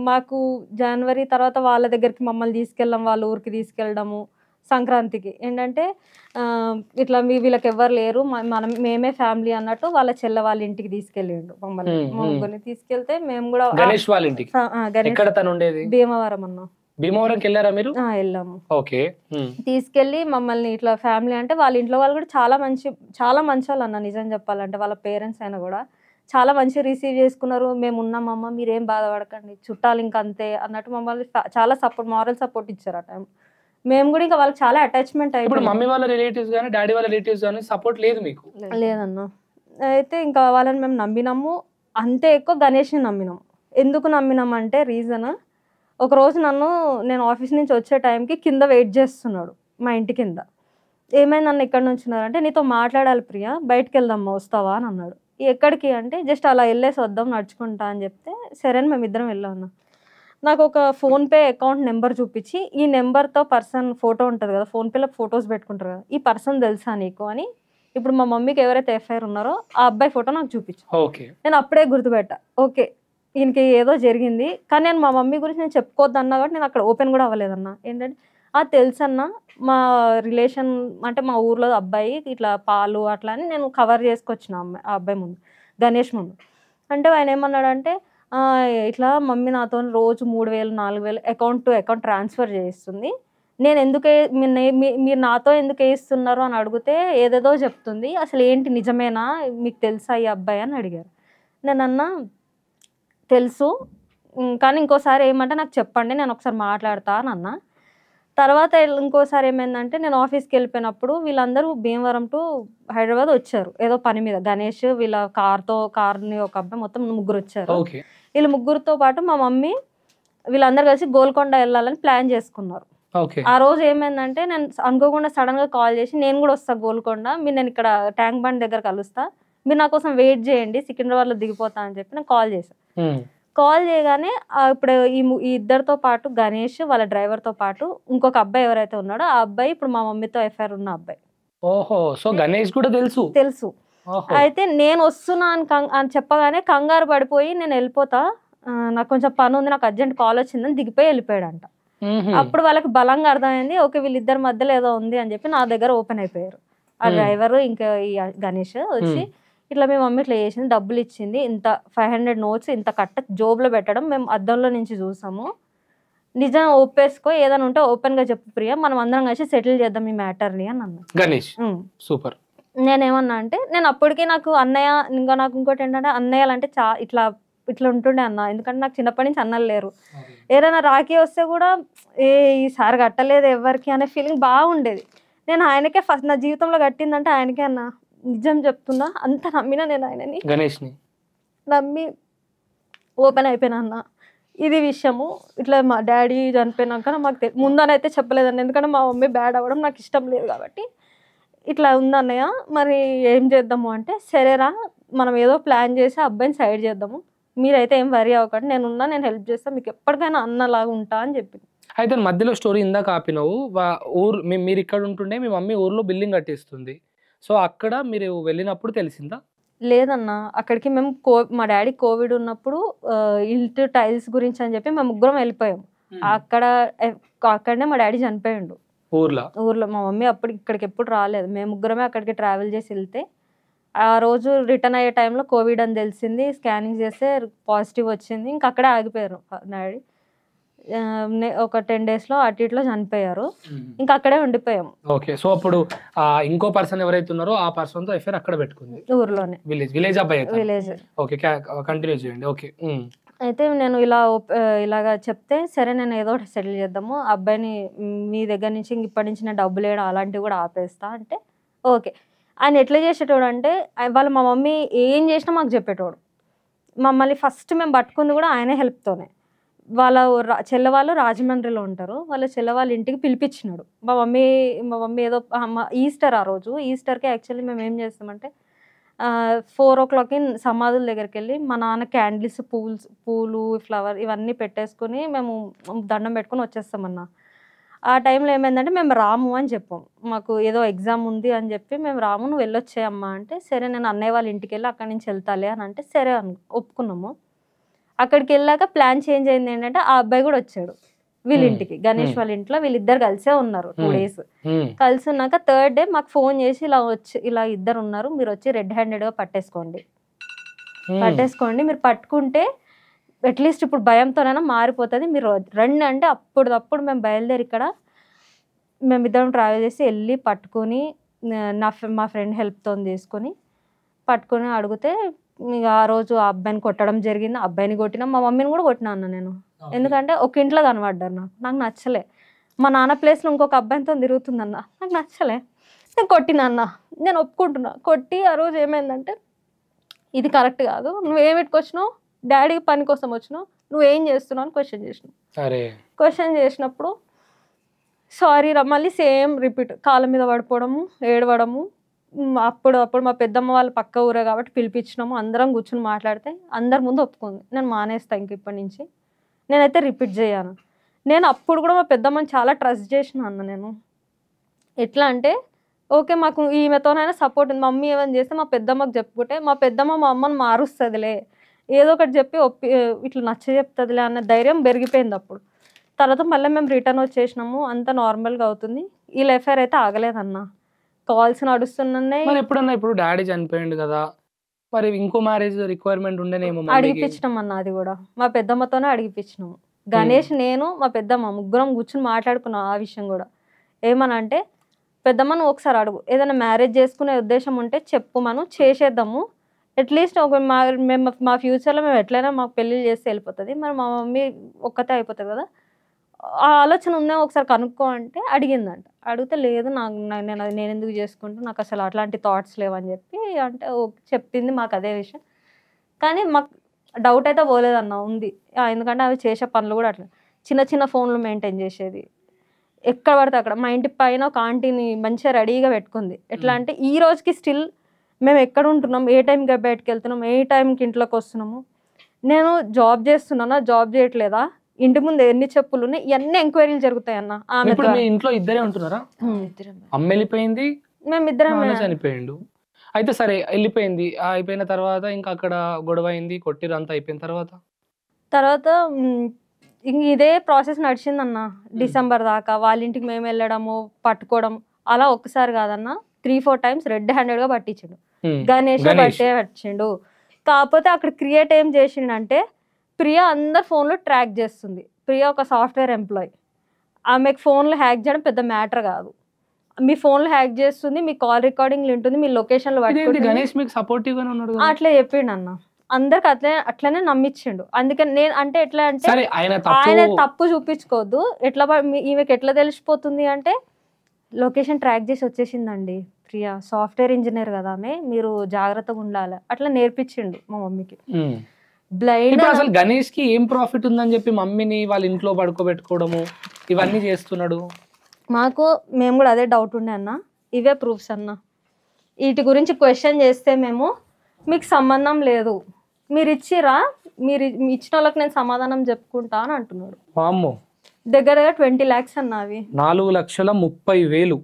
మాకు జనవరి తర్వాత వాళ్ళ దగ్గరికి మమ్మల్ని తీసుకెళ్ళాం, వాళ్ళ ఊరికి తీసుకెళ్ళడము. సంక్రాంతికి ఏంటంటే ఇట్లా వీళ్ళకి ఎవ్వరు లేరు మేమే ఫ్యామిలీ అన్నట్టు వాళ్ళ చెల్లె వాళ్ళ ఇంటికి తీసుకెళ్ళిండు మమ్మల్ని. ముగ్గురిని తీసుకెళ్తే మేము కూడా గణేష్ వాళ్ళ ఇంటికి. భీమవరం అన్న. భీమవరంకి వెళ్ళారా మీరు? వెళ్ళాము. ఓకే. తీసుకెళ్లి మమ్మల్ని ఇట్లా ఫ్యామిలీ అంటే వాళ్ళ ఇంట్లో వాళ్ళు కూడా చాలా మంచి వాళ్ళు అన్న. నిజం చెప్పాలంటే వాళ్ళ పేరెంట్స్ అయినా కూడా చాలా మంచిగా రిసీవ్ చేసుకున్నారు. మేము ఉన్నామమ్మ మీరేం బాధపడకండి, చుట్టాలు ఇంకా అంతే అన్నట్టు మమ్మల్ని చాలా సపోర్ట్, మారల్ సపోర్ట్ ఇచ్చారు ఆ టైం. మేము కూడా ఇంకా వాళ్ళకి చాలా అటాచ్మెంట్ అయిపోయింది. మమ్మీ వాళ్ళ రిలేటివ్స్ గానీ డాడీ వాళ్ళ రిలేటివ్స్ గానీ సపోర్ట్ లేదు మీకు? లేదన్న. అయితే ఇంకా వాళ్ళని మేము నమ్మినాము, అంతే ఎక్కువ గణేష్ని నమ్మినాము. ఎందుకు నమ్మినామంటే రీజన్, ఒకరోజు నేను ఆఫీస్ నుంచి వచ్చే టైంకి కింద వెయిట్ చేస్తున్నాడు మా ఇంటి కింద. ఏమైంది అన్న ఇక్కడ నుంచి ఉన్నారంటే నీతో మాట్లాడాలి ప్రియా, బయటకు వెళ్దామ్మా వస్తావా అని అన్నాడు. ఎక్కడికి అంటే జస్ట్ అలా వెళ్ళేసి వద్దాం నడుచుకుంటా అని చెప్తే సరే అని మేమిద్దరం వెళ్ళామన్నా. నాకు ఒక ఫోన్పే అకౌంట్ నెంబర్ చూపించి ఈ నెంబర్తో పర్సన్ ఫోటో ఉంటుంది కదా, ఫోన్పేలో ఫొటోస్ పెట్టుకుంటారు కదా, ఈ పర్సన్ తెలుసా నీకు అని ఇప్పుడు మా మమ్మీకి ఎవరైతే ఎఫ్ఐఆర్ ఉన్నారో ఆ అబ్బాయి ఫోటో నాకు చూపించు. నేను అప్పుడే గుర్తుపెట్టా, ఓకే ఈయనకి ఏదో జరిగింది. కానీ నేను మా మమ్మీ గురించి నేను చెప్పుకోవద్దు అన్నా కాబట్టి నేను అక్కడ ఓపెన్ కూడా అవ్వలేదన్నా. ఏంటంటే తెలుసన్నా మా రిలేషన్ అంటే మా ఊర్లో అబ్బాయి ఇట్లా పాలు అట్లా అని నేను కవర్ చేసుకొచ్చిన ఆ అబ్బాయి ముందు, గణేష్ ముందు. అంటే ఆయన ఏమన్నాడంటే ఇట్లా మమ్మీ నాతో రోజు 3000 4000 అకౌంట్ టు అకౌంట్ ట్రాన్స్ఫర్ చేయిస్తుంది, నేను ఎందుకు మీరు నాతో ఎందుకు వేయిస్తున్నారు అని అడిగితే ఏదేదో చెప్తుంది, అసలు ఏంటి నిజమేనా మీకు తెలుసా ఈ అబ్బాయి అని అడిగారు. నేను అన్నా తెలుసు కానీ ఇంకోసారి ఏమంటే నాకు చెప్పండి నేను ఒకసారి మాట్లాడతా అని అన్నా. తర్వాత ఇంకోసారి ఏమైందంటే నేను ఆఫీస్కి వెళ్ళిపోయినప్పుడు వీళ్ళందరూ భీమవరం టు హైదరాబాద్ వచ్చారు ఏదో పని మీద. గణేష్ వీళ్ళ కార్ని ఒక అబ్బాయి మొత్తం ముగ్గురు వచ్చారు. వీళ్ళు ముగ్గురితో పాటు మా మమ్మీ వీళ్ళందరూ కలిసి గోల్కొండ వెళ్ళాలని ప్లాన్ చేసుకున్నారు. ఆ రోజు ఏమైందంటే నేను అనుకోకుండా సడన్ గా కాల్ చేసి నేను కూడా వస్తా గోల్కొండ, మీరు నేను ఇక్కడ ట్యాంక్ బండ్ దగ్గర కలుస్తా, మీరు నా కోసం వెయిట్ చేయండి సికింద్రాబాద్ లో దిగిపోతా అని చెప్పి నేను కాల్ చేశాను. కాల్ చేయగానే ఇప్పుడు ఈ ఇద్దరితో పాటు గణేష్ వాళ్ళ డ్రైవర్ తో పాటు ఇంకొక అబ్బాయి ఎవరైతే ఉన్నాడో ఆ అబ్బాయి ఇప్పుడు మా మమ్మీతో ఎఫ్ఐఆర్ ఉన్న అబ్బాయి. ఓహో, సో గణేష్ కూడా తెలుసు. అయితే నేను వస్తున్నా అని చెప్పగానే కంగారు పడిపోయి నేను వెళ్ళిపోతా, నాకు కొంచెం పని ఉంది, నాకు అర్జెంట్ కాల్ వచ్చిందని దిగిపోయి వెళ్ళిపోయాడంట. అప్పుడు వాళ్ళకి బలంగా అర్థమైంది ఓకే వీళ్ళిద్దరి మధ్యలో ఏదో ఉంది అని చెప్పి నా దగ్గర ఓపెన్ అయిపోయారు. ఆ డ్రైవర్ ఇంకా ఈ గణేష్ వచ్చి ఇట్లా మీ మమ్మీ ఇట్లా చేసింది, డబ్బులు ఇచ్చింది, ఇంత 500 నోట్స్ ఇంత కట్ట జోబులో పెట్టడం మేము అద్దంలో నుంచి చూసాము, నిజం ఒప్పేసుకో, ఏదైనా ఉంటే ఓపెన్ గా చెప్పు ప్రియా, మనం అందరం కలిసి సెటిల్ చేద్దాం ఈ మ్యాటర్ని అని అన్నా. గణేష్ సూపర్. నేనేమన్నా అంటే నేను అప్పటికే నాకు అన్నయ్య, ఇంకా నాకు ఇంకోటి ఏంటంటే అన్నయ్యలు అంటే ఇట్లా ఇట్లా ఉంటుండే అన్న, ఎందుకంటే నాకు చిన్నప్పటి నుంచి అన్నలు లేరు. ఏదైనా రాఖీ వస్తే కూడా ఈసారి కట్టలేదు ఎవరికి అనే ఫీలింగ్ బాగుండేది. నేను ఆయనకే ఫస్ట్ నా జీవితంలో కట్టిందంటే ఆయనకే అన్న, నిజం చెప్తున్నా, అంత నమ్మినా నేను ఆయనని, గణేష్ని నమ్మి ఓపెన్ అయిపోయినా అన్న. ఇది విషయము ఇట్లా మా డాడీ చనిపోయినాక మాకు ముందనైతే చెప్పలేదండి, ఎందుకంటే మా మమ్మీ బ్యాడ్ అవ్వడం నాకు ఇష్టం లేదు కాబట్టి. ఇట్లా ఉందన్నయ్య, మరి ఏం చేద్దాము అంటే, సరేరా మనం ఏదో ప్లాన్ చేసి అబ్బాయిని సైడ్ చేద్దాము, మీరైతే ఏం వరీ అవ్వకండి, నేనున్నా, నేను హెల్ప్ చేస్తాను, మీకు ఎప్పటికైనా అన్నలాగా ఉంటా అని చెప్పింది. అయితే మధ్యలో స్టోరీ ఇందాక ఆపినావు, ఊరు మీరు ఇక్కడ ఉంటుండే మీ మమ్మీ ఊర్లో బిల్డింగ్ కట్టిస్తుంది, సో అక్కడ మీరు వెళ్ళినప్పుడు తెలిసిందా? లేదన్న, అక్కడికి మేము మా డాడీ కోవిడ్ ఉన్నప్పుడు ఇంటి టైల్స్ గురించి అని చెప్పి మేము ముగ్గురం వెళ్ళిపోయాం. అక్కడనే మా డాడీ చనిపోయిండు ఊర్లో. మా మమ్మీ అప్పుడు ఇక్కడికి ఎప్పుడు రాలేదు, మేము ముగ్గురమే అక్కడికి ట్రావెల్ చేసి వెళ్తే ఆ రోజు రిటర్న్ అయ్యే టైంలో కోవిడ్ అని తెలిసింది. స్కానింగ్ చేస్తే పాజిటివ్ వచ్చింది. ఇంకా అక్కడే ఆగిపోయారు డాడీ. ఒక 10 days లో అటు ఇట్లో చనిపోయారు. ఇంకా అక్కడే ఉండిపోయాం. ఓకే, సో అప్పుడు ఇంకో పర్సన్ ఎవరైతే ఉన్నారో ఆ పర్సన్ తో ఎఫ్ఐఆర్ అక్కడ పెట్టుకుంది, ఊర్లోనే, విలేజ్ అబ్బాయి. విలేజ్. ఓకే, కంటిన్యూ చేయండి. ఓకే, అయితే నేను ఇలాగా చెప్తే, సరే నేను ఏదో ఒకటి సెటిల్ చేద్దాము, అబ్బాయిని మీ దగ్గర నుంచి ఇప్పటి నుంచి నేను డబ్బులు వేయడం అలాంటివి కూడా ఆపేస్తా అంటే, ఓకే. ఆయన ఎట్లా చేసేటోడు అంటే, వాళ్ళ మా మమ్మీ ఏం చేసినా మాకు చెప్పేటోడు. మమ్మల్ని ఫస్ట్ మేము పట్టుకుంది కూడా ఆయనే హెల్ప్తోనే. వాళ్ళ చెల్లెవాళ్ళు రాజమండ్రిలో ఉంటారు, వాళ్ళ చెల్లెవాళ్ళ ఇంటికి పిలిపించినాడు. మా మమ్మీ ఏదో ఈస్టర్, ఆ రోజు ఈస్టర్కి యాక్చువల్లీ మేము ఏం చేస్తామంటే 4 o'clockకి సమాధుల దగ్గరికి వెళ్ళి మా నాన్న క్యాండిల్స్, పూలు, ఫ్లవర్ ఇవన్నీ పెట్టేసుకుని మేము దండం పెట్టుకుని వచ్చేస్తామన్నా. ఆ టైంలో ఏమైందంటే మేము రాము అని చెప్పాం, మాకు ఏదో ఎగ్జామ్ ఉంది అని చెప్పి మేము రాము, నువ్వు వెళ్ళొచ్చేయమ్మా అంటే, సరే నేను అన్నయ్య వాళ్ళ ఇంటికి వెళ్ళి అక్కడి నుంచి వెళ్తాలే అని అంటే, సరే ఒప్పుకున్నాము. అక్కడికి వెళ్ళాక ప్లాన్ చేంజ్ అయింది ఏంటంటే, ఆ అబ్బాయి కూడా వచ్చాడు వీళ్ళ ఇంటికి, గణేష్ వాళ్ళ ఇంట్లో. వీళ్ళిద్దరు కలిసే ఉన్నారు 2 days. కలిసి ఉన్నాక 3rd day మాకు ఫోన్ చేసి, ఇలా ఇద్దరు ఉన్నారు, మీరు వచ్చి రెడ్ హ్యాండెడ్గా పట్టేసుకోండి, మీరు పట్టుకుంటే అట్లీస్ట్ ఇప్పుడు భయంతోనైనా మారిపోతుంది, మీరు రండి అంటే అప్పుడు మేము బయలుదేరి ఇక్కడ మేమిద్దరం ట్రావెల్ చేసి వెళ్ళి పట్టుకొని, మా ఫ్రెండ్ హెల్ప్తో తీసుకొని పట్టుకొని అడిగితే, ఇక ఆ రోజు ఆ అబ్బాయిని కొట్టడం జరిగింది. అబ్బాయిని కొట్టినా, మా మమ్మీని కూడా కొట్టినా అన్న నేను, ఎందుకంటే ఒక ఇంట్లో కనబడ్డారు, నాకు నచ్చలే. మా నాన్న ప్లేస్లో ఇంకొక అబ్బాయితో తిరుగుతుందన్న, నాకు నచ్చలే, నేను కొట్టినా అన్న, నేను ఒప్పుకుంటున్నా. కొట్టి ఆ రోజు ఏమైందంటే, ఇది కరెక్ట్ కాదు, నువ్వేం పెట్టుకొచ్చినావు, డాడీ పని కోసం వచ్చినావు, నువ్వేం చేస్తున్నావు అని క్వశ్చన్ చేసినప్పుడు, సారీ రా, మళ్ళీ సేమ్ రిపీట్, కాళ్ళ మీద పడిపోవడము, ఏడవడము. అప్పుడు మా పెద్దమ్మ వాళ్ళు పక్క ఊరే కాబట్టి పిలిపించినాము, అందరం కూర్చుని మాట్లాడితే అందరి ముందు ఒప్పుకుంది, నేను మానేస్తా ఇంక ఇప్పటి నుంచి, నేనైతే రిపీట్ చేయను. నేను అప్పుడు కూడా మా పెద్దమ్మని చాలా ట్రస్ట్ చేసిన అన్న నేను. ఎట్లా అంటే, ఓకే మాకు ఈమెతోనైనా సపోర్ట్ ఉంది, మమ్మీ ఏమైనా చేస్తే మా పెద్దమ్మకి చెప్పుకుంటే మా పెద్దమ్మ మా అమ్మని మారుస్తుందిలే, ఏదో ఒకటి చెప్పి ఇట్లా నచ్చ చెప్తుందిలే అన్న ధైర్యం పెరిగిపోయింది అప్పుడు. తర్వాత మళ్ళీ మేము రిటర్న్ వచ్చేసినాము, అంత నార్మల్గా అవుతుంది. వీళ్ళ ఎఫ్ఐఆర్ అయితే ఆగలేదన్న, కాల్స్ నడుస్తున్నాయి. ఎప్పుడన్నా ఇప్పుడు డాడీ చనిపోయింది కదా, మరి ఇంకో మ్యారేజ్ రిక్వైర్మెంట్ ఉండేనేమో, అడిగిపించినాం అన్న, అది కూడా మా పెద్దమ్మతోనే అడిగిపించినాము. గణేష్, నేను, మా పెద్దమ్మ ముగ్గురం కూర్చుని మాట్లాడుకున్నాం ఆ విషయం కూడా. ఏమనంటే, పెద్దమ్మ నువ్వు ఒకసారి అడుగు, ఏదైనా మ్యారేజ్ చేసుకునే ఉద్దేశం ఉంటే చెప్పు, మనం చేసేద్దాము, అట్లీస్ట్ మా ఫ్యూచర్లో మేము ఎట్లయినా మాకు పెళ్ళిళ్ళు చేస్తే వెళ్ళిపోతుంది, మరి మా మమ్మీ ఒక్కతే అయిపోతుంది కదా, ఆ ఆలోచన ఉందేమో ఒకసారి కనుక్కో అంటే అడిగిందంట. అడిగితే లేదు, నేను ఎందుకు చేసుకుంటా, నాకు అసలు అట్లాంటి థాట్స్ లేవని చెప్పి అంటే చెప్పింది మాకు అదే విషయం. కానీ మాకు డౌట్ అయితే పోలేదన్న, ఉంది. ఎందుకంటే అవి చేసే పనులు కూడా అట్లా చిన్న ఫోన్లు మెయింటైన్ చేసేది, ఎక్కడ పడితే అక్కడ. మా ఇంటి పైన ఒక ఆంటీని మంచిగా రెడీగా పెట్టుకుంది. ఎట్లా అంటే ఈ రోజుకి స్టిల్ మేము ఎక్కడ ఉంటున్నాం, ఏ టైంకి బయటకు వెళ్తున్నాం, ఏ టైంకి ఇంట్లోకి వస్తున్నాము, నేను జాబ్ చేస్తున్నానా, జాబ్ చేయట్లేదా, ఇంటి ముందు ఎన్ని చెప్పులు ఉన్నాయి, ఇవన్నీ ఎంక్వైరీలు జరుగుతాయి అన్న. ఇంట్లో ఇద్దరే ఉంటున్నారా? అమ్మ వెళ్ళిపోయింది, మేమిద్దరం చనిపోయిండు. అయితే సరే వెళ్ళిపోయింది, అయిపోయిన తర్వాత ఇంకా అక్కడ గొడవ అయింది, కొట్టిరు, అంతా అయిపోయిన తర్వాత ఇదే ప్రాసెస్ నడిచిందన్న. డిసెంబర్ దాకా వాళ్ళ ఇంటికి మేము వెళ్ళడము, పట్టుకోవడం, అలా ఒక్కసారి కాదన్న 3-4 times రెడ్ హ్యాండెడ్గా పట్టించిండు. గణేష్ పట్టించిండు. కాకపోతే అక్కడ క్రియేట్ ఏం చేసిండంటే, ప్రియా అందరు ఫోన్లో ట్రాక్ చేస్తుంది, ప్రియా ఒక సాఫ్ట్వేర్ ఎంప్లాయ్, ఆమెకు ఫోన్లు హ్యాక్ చేయడం పెద్ద మ్యాటర్ కాదు. మీ ఫోన్లు హ్యాక్ చేస్తుంది, మీ కాల్ రికార్డింగ్లు వింటుంది, మీ లొకేషన్లు పట్టుకుంటుంది. గణేష్ మీకు సపోర్టివ్ గానే ఉన్నాడు కదా? అట్లా చెప్పిండు అన్న, అందరికి అట్లనే నమ్మించిండు. అందుకని నేను అంటే ఎట్లా అంటే సరే ఆయన తప్పు చూపించుకోవద్దు. ఎట్లా ఈమెకి ఎట్లా తెలిసిపోతుంది అంటే లొకేషన్ ట్రాక్ చేసి వచ్చేసిందండి ప్రియా, సాఫ్ట్వేర్ ఇంజనీర్ కదా ఆమె, మీరు జాగ్రత్తగా ఉండాలి అట్లా నేర్పించిండు మా మమ్మీకి. బ్లైండ్ ఇప్పుడు అసలు గణేష్ కి ఏం ప్రాఫిట్ ఉందని చెప్పి మమ్మీని వాళ్ళ ఇంట్లో పడుకోబెట్టుకోవడము ఇవన్నీ చేస్తున్నాడు? మేము కూడా అదే డౌట్ ఉండే అన్న. ఇవే ప్రూఫ్స్ అన్న. వీటి గురించి క్వశ్చన్ చేస్తే మేము మీకు సంబంధం లేదు, మీరు ఇచ్చిరా, మీరు ఇచ్చిన వాళ్ళకి నేను సమాధానం చెప్పుకుంటా అని అంటున్నాడు. వామ్మో, దగ్గర 20 lakhs అన్న. అవి 4,30,000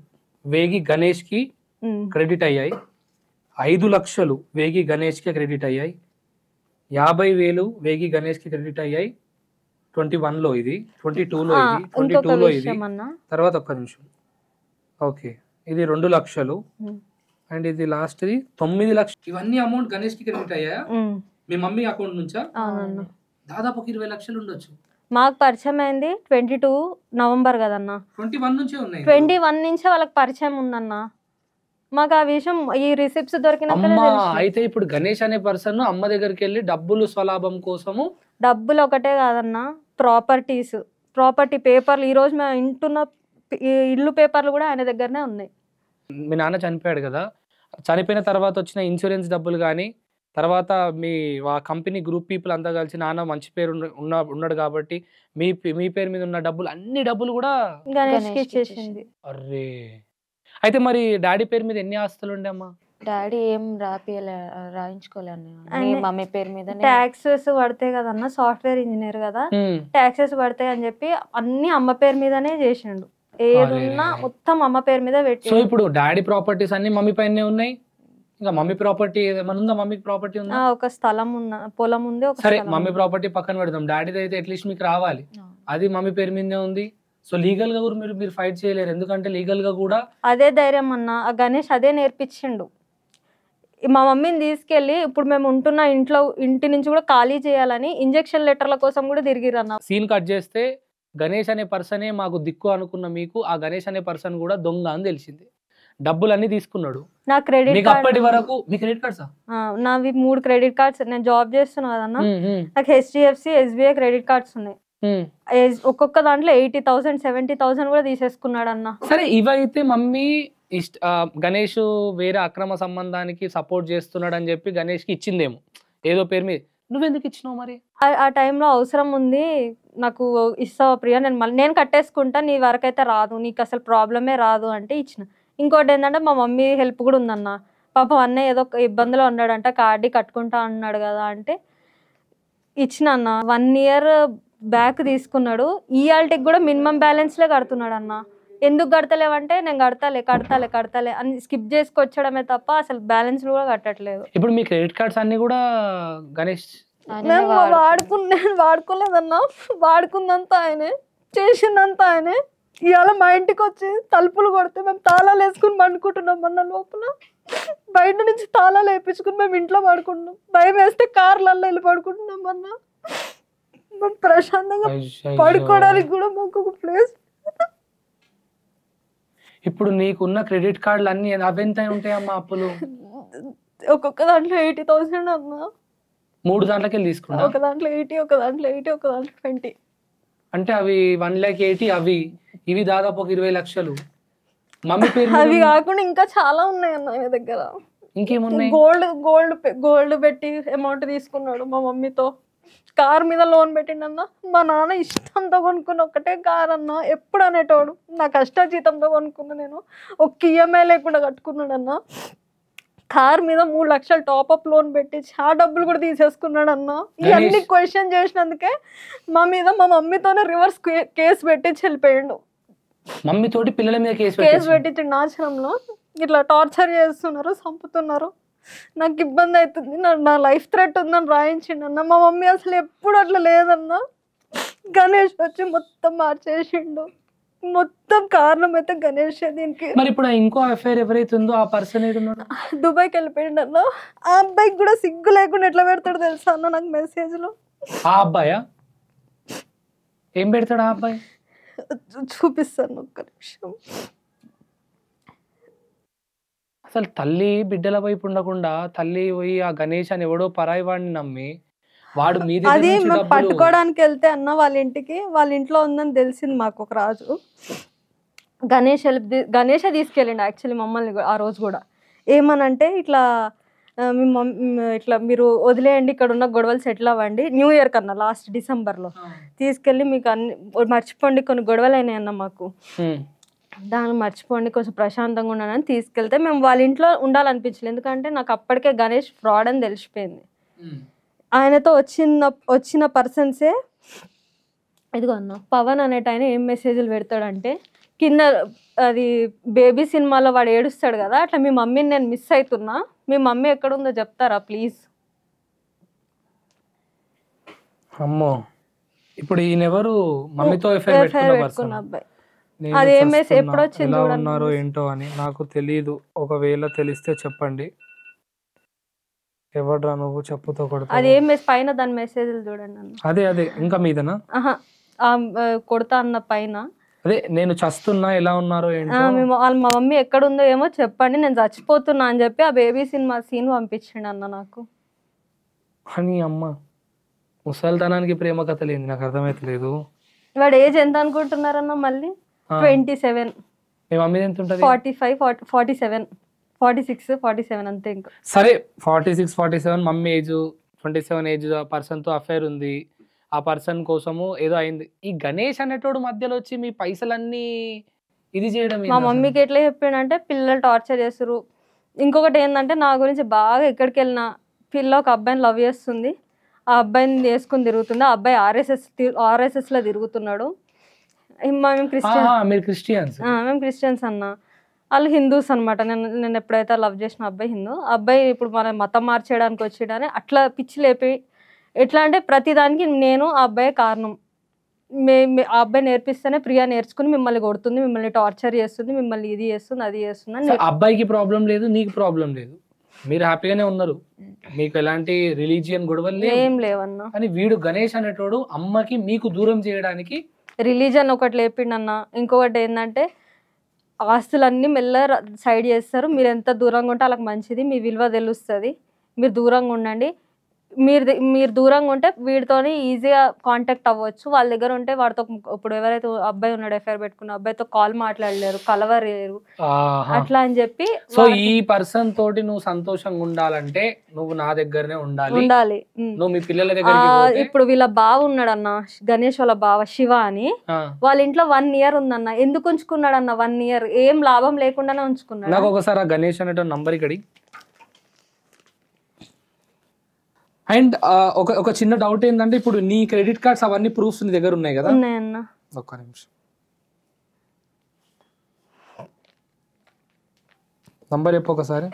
వేగి గణేష్ కి క్రెడిట్ అయ్యాయి, 5 లక్షలు వేగి గణేష్ కి క్రెడిట్ అయ్యాయి, 50,000 వేగి గణేష్ కి క్రెడిట్ అయ్యాయి 21లో, ఇది 22లో, ఇది 22లో, ఇది తర్వాత ఒక్క నిమిషం. ఓకే, ఇది 2 లక్షలు అండ్ ఇది లాస్ట్ ది 9 లక్షలు. ఇవన్నీ అమౌంట్ గణేష్ కి క్రెడిట్ అయ్యాయా మీ మమ్మీ అకౌంట్ నుంచా? దాదాపు 20 లక్షలు ఉండొచ్చు. మాకు పరిచయం అయింది 22 నవంబర్ కదన్నా, 21 నుంచే ఉన్నాయి. 21 నుంచే వాళ్ళకి పరిచయం ఉందన్న. మాకు ఆ విషయం ఈ రిసిప్ట్స్ దొరికినాక. అయితే ఇప్పుడు గణేష్ అనే పర్సన్ అమ్మ దగ్గరికి వెళ్ళి డబ్బులు స్వలాభం కోసము, డబ్బులు ఒకటే కాదన్న, ప్రాపర్టీ పేపర్లు, ఈ రోజు మేము ఇంటున్న ఇల్లు పేపర్లు కూడా ఆయన దగ్గరనే ఉన్నాయి. మీ నాన్న చనిపోయాడు కదా, చనిపోయిన తర్వాత వచ్చిన ఇన్సూరెన్స్ డబ్బులు కానీ, తర్వాత మీ కంపెనీ గ్రూప్ పీపుల్ అంతా కలిసి నాన్న మంచి పేరు ఉన్నాడు కాబట్టి మీ పేరు మీద ఉన్న డబ్బులు, అన్ని డబ్బులు కూడా గణేష్కి ఇచ్చేసింది. అర్రే, అయితే మరి డాడీ పేరు మీద ఎన్ని ఆస్తులు ఉండే అమ్మా? డాడీ ఏం రాయించుకోలేను, మమ్మీ పేరు మీద. ట్యాక్సెస్ పడతాయి కదన్న, సాఫ్ట్వేర్ ఇంజనీర్ కదా, ట్యాక్సెస్ పడతాయి అని చెప్పి అన్ని అమ్మ పేరు మీదనే చేసిండు. ఏదున్నా మొత్తం అమ్మ పేరు మీద పెట్టి. సో ఇప్పుడు డాడీ ప్రాపర్టీస్ అన్ని మమ్మీ పైనే ఉన్నాయి. ఇంకా మమ్మీ ప్రాపర్టీ ఏమైనా ఉందా? మమ్మీకి ప్రాపర్టీ ఉందా? ఒక స్థలం పొలం ఉంది. సరే, మమ్మీ ప్రాపర్టీ పక్కన పెడదాం, డాడీది అయితే అట్లీస్ట్ మీకు రావాలి, అది మమ్మీ పేరు మీదే ఉంది. సో లీగల్ గా కూడా మీరు ఫైట్ చేయలేరు, ఎందుకంటే లీగల్ గా కూడా అదే ధైర్యం అన్న. ఆ గణేష్ అదే నేర్పించిండు. మా మమ్మీని తీసుకెళ్లి ఇప్పుడు మేము ఉంటున్న ఇంటి నుంచి కూడా ఖాళీ చేయాలని ఇంజెక్షన్ లెటర్ల కోసం కూడా తిరిగిరన్న. సీన్ కట్ చేస్తే గణేష్ అనే పర్సనే మాకు దిక్కు అనుకున్న మీకు, ఆ గణేష్ అనే పర్సన్ కూడా దొంగ అని తెలిసింది. డబ్బులన్నీ తీసుకున్నాడు. నా క్రెడిట్ అప్పటి వరకు మీ క్రెడిట్ కార్డ్స్? నావి 3 క్రెడిట్ కార్డ్స్. నేను జాబ్ చేస్తున్నా కదన్నా, నాకు HDFC, SBI క్రెడిట్ కార్డ్స్ ఉన్నాయి. ఒక్కొక్క దాంట్లో 80,000, 70,000 కూడా తీసేసుకున్నాడు అన్న. సరే, ఇవైతే మమ్మీ గణేష్ వేరే అక్రమ సంబంధానికి సపోర్ట్ చేస్తున్నాడు అని చెప్పి గణేష్ కి ఇచ్చిందేమో ఏదో పేరు మీద. నువ్వెందుకు ఇచ్చినావు మరి? ఆ టైంలో అవసరం ఉంది, నాకు ఇస్తావా ప్రియా, నేను కట్టేసుకుంటా, నీ వరకైతే రాదు, నీకు అసలు ప్రాబ్లమే రాదు అంటే ఇచ్చిన. ఇంకోటి ఏంటంటే మా మమ్మీ హెల్ప్ కూడా ఉందన్న. పాపం అన్నయ్య ఏదో ఇబ్బందిలో ఉన్నాడంట, కార్డీ కట్టుకుంటా అన్నాడు కదా అంటే ఇచ్చిన అన్న. 1 year బ్యాక్ తీసుకున్నాడు. ఈఆల్టీకి కూడా మినిమం బ్యాలెన్స్లే కడుతున్నాడు అన్న. ఎందుకు కడతలేవంటే నేను కడతాలే అని స్కిప్ చేసుకొచ్చడమే తప్ప అసలు బ్యాలెన్స్ కూడా కట్టట్లేదు. ఇప్పుడు మీ క్రెడిట్ కార్డ్స్ అన్ని కూడా గణేష్ వాడుకోలేదన్నా, వాడుకుందంతా ఆయనే, చేసిందంతా ఆయనే. ఇవాళ మా ఇంటికి వచ్చి తలుపులు కొడితే మేము తాళాలు వేసుకుని పండుకుంటున్నాం అన్న. లోపల బయట నుంచి తాళాలు వేయించుకుని మేము ఇంట్లో పడుకుంటున్నాం. భయం వేస్తే కార్లలో వెళ్ళి పడుకుంటున్నాం అన్న. మేము ప్రశాంతంగా పడుకోవడానికి కూడా మాకు ఒక ప్లేస్. ఇప్పుడు నీకున్న క్రెడిట్ కార్డులు అన్ని అవెంత ఉంటాయమ్మా అప్పులు? ఒక్కొక్క దాంట్లో 80,000 అన్న. 3 దాంట్లోకి తీసుకున్నా. ఒక దాంట్లో 80, ఒక దాంట్లో 80, ఒక దాంట్లో 20. అంటే అవి 1,80,000, అవి ఇవి దాదాపు 20 లక్షలు. మమ్మీ పేరు అవి కాకుండా ఇంకా చాలా ఉన్నాయి అన్న ఆయన దగ్గర. ఇంకేమున్నాయి? గోల్డ్ పెట్టి అమౌంట్ తీసుకున్నాడు మా మమ్మీతో. కార్ మీద లోన్ పెట్టిండన్న. మా నాన్న ఇష్టంతో కొనుక్కున్న ఒకటే కార్ అన్న. ఎప్పుడు అనేటోడు నా కష్టాజీతంతో కొనుక్కున్నా, నేను ఒక్క ఈఎంఐ లేకుండా కట్టుకున్నాడన్న. కార్ మీద 3 లక్షలు టాప్అప్ లోన్ పెట్టి ఆ డబ్బులు కూడా తీసేసుకున్నాడు అన్న. ఇవన్నీ క్వశ్చన్ చేసినందుకే మా మమ్మీతోనే రివర్స్ కేసు పెట్టించి వెళ్ళిపోయాడు. మమ్మీతోటి పిల్లల మీద కేసు పెట్టించి నాశనంలో ఇట్లా టార్చర్ చేస్తున్నారు, చంపుతున్నారు, నాకు ఇబ్బంది అవుతుంది, నా లైఫ్ థ్రెట్ ఉందని రాయించిండు అన్న. మా మమ్మీ అసలు ఎప్పుడు అట్లా లేదన్న. గణేష్ వచ్చి మొత్తం మార్చేసిండు. మొత్తం కారణం అయితే గణేష్. దీనికి మరి ఇప్పుడు ఇంకో అఫైర్ ఎవరైతే ఉందో ఆ పర్సన్ ఏడున్నాడు? దుబాయ్కి వెళ్ళిపోయిండు అన్న. ఆ అబ్బాయికి కూడా సిగ్గు లేకుండా ఎట్లా పెడతాడు తెలుసా అన్న నాకు మెసేజ్ లో. ఆ అబ్బాయా? ఏం పెడతాడు ఆ అబ్బాయి? చూపిస్తాను ఒక్క నిమిషం. అసలు తల్లి బిడ్డల వైపు ఉండకుండా తల్లి పోయి ఆ గణేష్ అని ఎవడో పరాయి వాడిని నమ్మి వాడు మీ దగ్గర అది నుంచి మేము డబ్బులు పట్టుకోవడానికి వెళ్తే అన్న వాళ్ళ ఇంటికి, వాళ్ళ ఇంట్లో ఉందని తెలిసింది మాకు ఒక రాజు. గణేషే తీసుకెళ్ళండి యాక్చువల్లీ మమ్మల్ని ఆ రోజు కూడా. ఏమనంటే ఇట్లా ఇట్లా మీరు వదిలేయండి, ఇక్కడ ఉన్న గొడవలు సెటిల్ అవ్వండి, న్యూ ఇయర్ కన్నా లాస్ట్ డిసెంబర్లో తీసుకెళ్ళి మీకు అన్ని మర్చిపోండి, కొన్ని గొడవలు అయినాయి అన్న మాకు, దాన్ని మర్చిపోండి, కొంచెం ప్రశాంతంగా ఉన్నానని తీసుకెళ్తే మేము వాళ్ళ ఇంట్లో ఉండాలనిపించలేదు. ఎందుకంటే నాకు అప్పటికే గణేష్ ఫ్రాడ్ అని తెలిసిపోయింది. ఆయనతో వచ్చిన పర్సన్సే ఇదిగో అన్న పవన్ అనేట ఆయన ఏం మెసేజ్లు పెడతాడంటే, కింద అది బేబీ సినిమాలో వాడు ఏడుస్తాడు కదా, అట్లా మీ మమ్మీని నేను మిస్ అవుతున్నా, మీ మమ్మీ ఎక్కడుందో చెప్తారా ప్లీజ్. అమ్మో, ఇప్పుడు ఈయన ఎవరు? మమ్మీతో ఎఫ్ఐఆర్ పెట్టుకున్న అబ్బాయి. అది ఏం మెసేజ్ ఎప్పుడు వచ్చింది ఎలా ఉన్నారో ఏంటో అని నాకు తెలియదు. ఒకవేళ తెలిస్తే చెప్పండి. ఎవడ్రా నువ్వు చెప్పుతో కొడతా? అది ఏం పైన దాని మెసేజ్లు చూడండి అన్న. అదే అదే ఇంకా మీదనా? కొడతా అన్న పైన అదే నేను చస్తున్నా, ఎలా ఉన్నారో ఏంటో. మా మమ్మీ ఎక్కడుందో ఏమో చెప్పండి, నేను చచ్చిపోతున్నా అని చెప్పి ఆ బేబీ సినిమా సీన్ పంపించండి అన్న నాకు. అని అమ్మ ముసల్తనానికి ప్రేమ కథ లేని నాకు అర్థమైతలేదు. వాడు ఏజ్ ఎంత అనుకుంటున్నారన్న? మళ్ళీ 27. మీ మమ్మీ ఎంత ఉంటుంది? 45, 47, 46, 47 అంతే. ఇంకా సరే 46, 47 మమ్మీ ఏజ్, 27 ఏజ్ పర్సన్ తో అఫైర్ ఉంది. ఆ పర్సన్ కోసము ఏదో అయింది. ఈ గణేష్ అనేటోడు మధ్యలో వచ్చి మీ పైసలన్నీ ఇది చేయడం. మా మమ్మీకి ఎట్లా చెప్పిండంటే, పిల్లలు టార్చర్ చేస్తారు. ఇంకొకటి ఏంటంటే, నా గురించి బాగా ఎక్కడికి వెళ్ళినా పిల్ల ఒక అబ్బాయిని లవ్ చేస్తుంది, ఆ అబ్బాయిని వేసుకుని తిరుగుతుంది, ఆ అబ్బాయి ఆర్ఎస్ఎస్ లో తిరుగుతున్నాడు. మేము క్రిస్టియన్స్ అన్న, వాళ్ళు హిందూస్ అనమాట. నేను ఎప్పుడైతే లవ్ చేసిన అబ్బాయి హిందూ, అబ్బాయి ఇప్పుడు మన మతం మార్చేయడానికి వచ్చాడని అట్లా పిచ్చి లేపి, ఎట్లా అంటే ప్రతిదానికి నేను ఆ అబ్బాయి కారణం. ఆ అబ్బాయి నేర్పిస్తేనే ప్రియా నేర్చుకుని మిమ్మల్ని కొడుతుంది, మిమ్మల్ని టార్చర్ చేస్తుంది, మిమ్మల్ని ఇది చేస్తుంది, అది చేస్తుంది అని. అబ్బాయికి ప్రాబ్లం లేదు, నీకు ప్రాబ్లం లేదు, మీరు హ్యాపీగానే ఉన్నారు, మీకు ఎలాంటి రిలీజియన్ గొడవలు ఏం లేవన్నా. కానీ వీడు గణేష్ అనేటోడు అమ్మకి మీకు దూరం చేయడానికి రిలీజన్ ఒకటి లేపిండన్న. ఇంకొకటి ఏంటంటే, ఆస్తులన్నీ మెల్ల సైడ్ చేస్తారు, మీరు ఎంత దూరంగా ఉంటే వాళ్ళకి మంచిది, మీ విలువ తెలుస్తుంది, మీరు దూరంగా ఉండండి. మీరు దూరంగా ఉంటే వీడితోని ఈజీగా కాంటాక్ట్ అవ్వచ్చు. వాళ్ళ దగ్గర ఉంటే వాడితో, ఇప్పుడు ఎవరైతే అబ్బాయి ఉన్నాడు ఎఫ్ఐఆర్ పెట్టుకున్న అబ్బాయితో కాల్ మాట్లాడలేరు, కలవలేరు, అట్లా అని చెప్పి. సో ఈ పర్సన్ తోటి నువ్వు సంతోషంగా ఉండాలంటే నువ్వు నా దగ్గరనే ఉండాలి. నువ్వు మీ పిల్లల దగ్గర. ఇప్పుడు వీళ్ళ బావ ఉన్నాడు అన్న, గణేష్ వాళ్ళ బావ శివ అని, వాళ్ళ ఇంట్లో 1 year ఉందన్న. ఎందుకు ఉంచుకున్నాడు అన్న 1 year? ఏం లాభం లేకుండానే ఉంచుకున్నాడు. నాకు ఒకసారి ఆ గణేష్ అనేట నంబర్ ఇక్కడి. అండ్ ఒక చిన్న డౌట్ ఏంటంటే, ఇప్పుడు నీ క్రెడిట్ కార్డ్స్ అవన్నీ ప్రూఫ్స్ నీ దగ్గర ఉన్నాయి కదా? ఉన్నాయన్న. ఒక్క నిమిషం, నంబర్ చెప్పు ఒకసారి.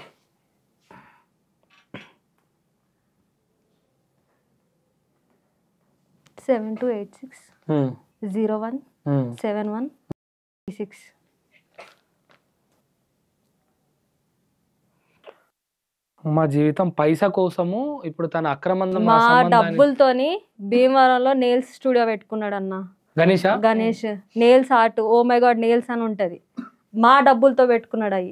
7286 01 7136. మా జీవితం పైసా కోసము ఇప్పుడు తన అక్రమంగా మా డబ్బులతోని భీమవరంలో నెయిల్స్ స్టూడియో పెట్టుకున్నాడు అన్న Ganesh. Nails art, oh my god nails అని ఉంటది, మా డబ్బులతో పెట్టుకున్నాడు. అవి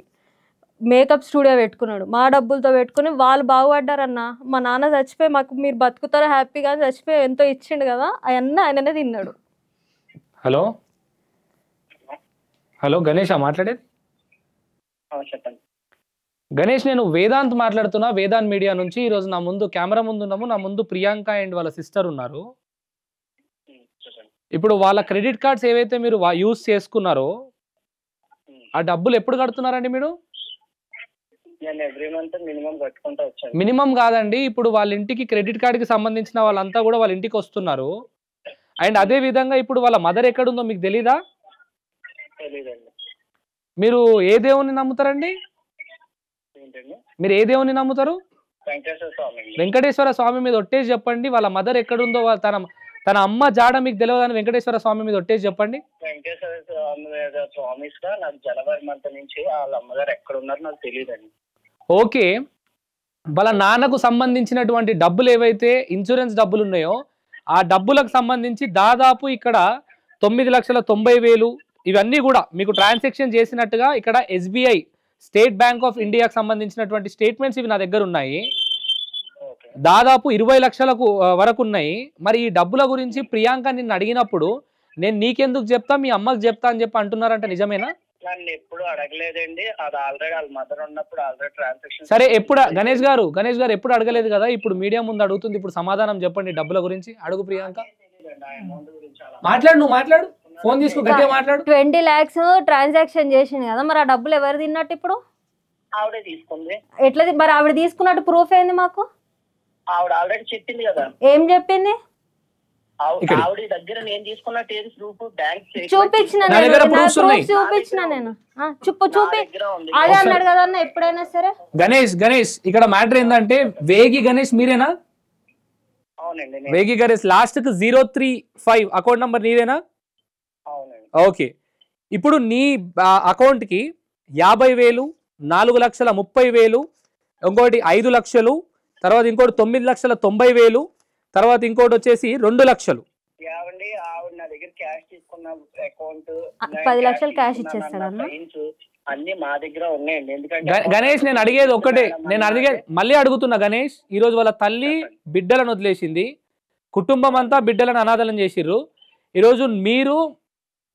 మేకప్ స్టూడియో పెట్టుకున్నాడు, మా డబ్బులతో పెట్టుకుని వాళ్ళు బాగుపడ్డారన్న. మా నాన్న చచ్చిపోయి మాకు మీరు బతుకుతారో హ్యాపీగా చచ్చిపోయి ఎంతో ఇచ్చిండు కదా, అవన్నీ ఆయననే తిన్నాడు. హలో హలో గణేష్ మాట్లాడేది? చెప్పండి గణేష్, నేను వేదాంత్ మాట్లాడుతున్నా, వేదాంత్ మీడియా నుంచి. ఈరోజు నా ముందు కెమెరా ముందు ఉన్నాము, నా ముందు ప్రియాంక అండ్ వాళ్ళ సిస్టర్ ఉన్నారు. ఇప్పుడు వాళ్ళ క్రెడిట్ కార్డ్స్ ఏవైతే మీరు యూజ్ చేసుకున్నారో ఆ డబ్బులు ఎప్పుడు కడుతున్నారండి మీరు? మినిమం కాదండి, ఇప్పుడు వాళ్ళ ఇంటికి క్రెడిట్ కార్డుకి సంబంధించిన వాళ్ళంతా కూడా వాళ్ళ ఇంటికి వస్తున్నారు. అండ్ అదే విధంగా ఇప్పుడు వాళ్ళ మదర్ ఎక్కడుందో మీకు తెలీదా? మీరు ఏ దేవుని నమ్ముతారండి? మీరు ఏ దేవుని నమ్ముతారు? వెంకటేశ్వర స్వామి మీద ఒట్టేసి చెప్పండి. వాళ్ళ మదర్ ఎక్కడుందో, తన అమ్మ జాడ మీకు తెలియదని వెంకటేశ్వర స్వామి మీద ఒట్టేసి చెప్పండి. వెంకటేశ్వర స్వామి మీద ప్రామిస్ గా నాకు జనవరి మంత్ నుంచి వాళ్ళ అమ్మగారు ఎక్కడ ఉన్నారో నాకు తెలియదండి. ఓకే, వాళ్ళ నాన్నకు సంబంధించినటువంటి డబ్బులు ఏవైతే ఇన్సూరెన్స్ డబ్బులు ఉన్నాయో ఆ డబ్బులకు సంబంధించి దాదాపు ఇక్కడ 9,90,000 ఇవన్నీ కూడా మీకు ట్రాన్సాక్షన్ చేసినట్టుగా ఇక్కడ SBI స్టేట్ బ్యాంక్ ఆఫ్ ఇండియాకి సంబంధించినటువంటి స్టేట్మెంట్స్ ఇవి నా దగ్గర ఉన్నాయి. దాదాపు 20 లక్షలకు వరకు ఉన్నాయి. మరి ఈ డబ్బుల గురించి ప్రియాంక నిన్ను అడిగినప్పుడు నేను నీకెందుకు చెప్తా, మీ అమ్మకి చెప్తా అని చెప్పి అంటున్నారంట, నిజమేనా? నన్ను ఎప్పుడు అడగలేదండి. అది ఆల్రెడీ వాళ్ళ మదర్ ఉన్నప్పుడు ఆల్రెడీ ట్రాన్సాక్షన్. సరే, ఎప్పుడు గణేష్ గారు ఎప్పుడు అడగలేదు కదా, ఇప్పుడు మీడియా ముందు అడుగుతుంది. ఇప్పుడు సమాధానం చెప్పండి డబ్బుల గురించి. అడుగు ప్రియాంక. మాట్లాడు, నువ్వు మాట్లాడు, ఫోన్ తీసుకో, గట్టిగా మాట్లాడు. 20 lakhs ట్రాన్సాక్షన్ చేసింది కదా, మరి ఆ డబ్బులు ఎవరు తిన్నట్టు ఇప్పుడు? ఆవిడే తీసుకుంది. ఎట్లా మరి ఆవిడ తీసుకున్నట్టు ప్రూఫ్ ఏంది మాకు? ఆవిడ ఆల్రెడీ చెప్పింది కదా. ఏం చెప్పింది? ఆవిడ దగ్గర నేను తీసుకున్నట్టు ఏది ప్రూఫ్? బ్యాంక్ చూపించిన నేను చూపి అదే అన్నాడు కదా అన్న ఎప్పుడైనా సరే. గణేష్ ఇక్కడ మ్యాటర్ ఏంటంటే, వేగి గణేష్ మీరేనా? అవునండి, వేగి గణేష్ లాస్ట్ కి 035 అకౌంట్ నంబర్ నీదేనా? అవునండి. ఓకే, ఇప్పుడు నీ అకౌంట్ కి 50,000, 4,30,000, ఇంకోటి 5 లక్షలు, తర్వాత ఇంకోటి 9,90,000, తర్వాత ఇంకోటి వచ్చేసి 2 లక్షలు. ఆవిడ నా దగ్గర క్యాష్ తీసుకున్న అకౌంట్ 10 లక్షలు క్యాష్ ఇచ్చేస్తాడు అన్న. అన్ని మా దగ్గర ఉన్నాయండి. ఎందుకంటే గణేష్ నేను అడిగేది ఒక్కటే, మళ్ళీ అడుగుతున్నా గణేష్, ఈ రోజు వాళ్ళ తల్లి బిడ్డలను వదిలేసింది, కుటుంబం అంతా బిడ్డలను అనాథలను చేసిర్రు. ఈరోజు మీరు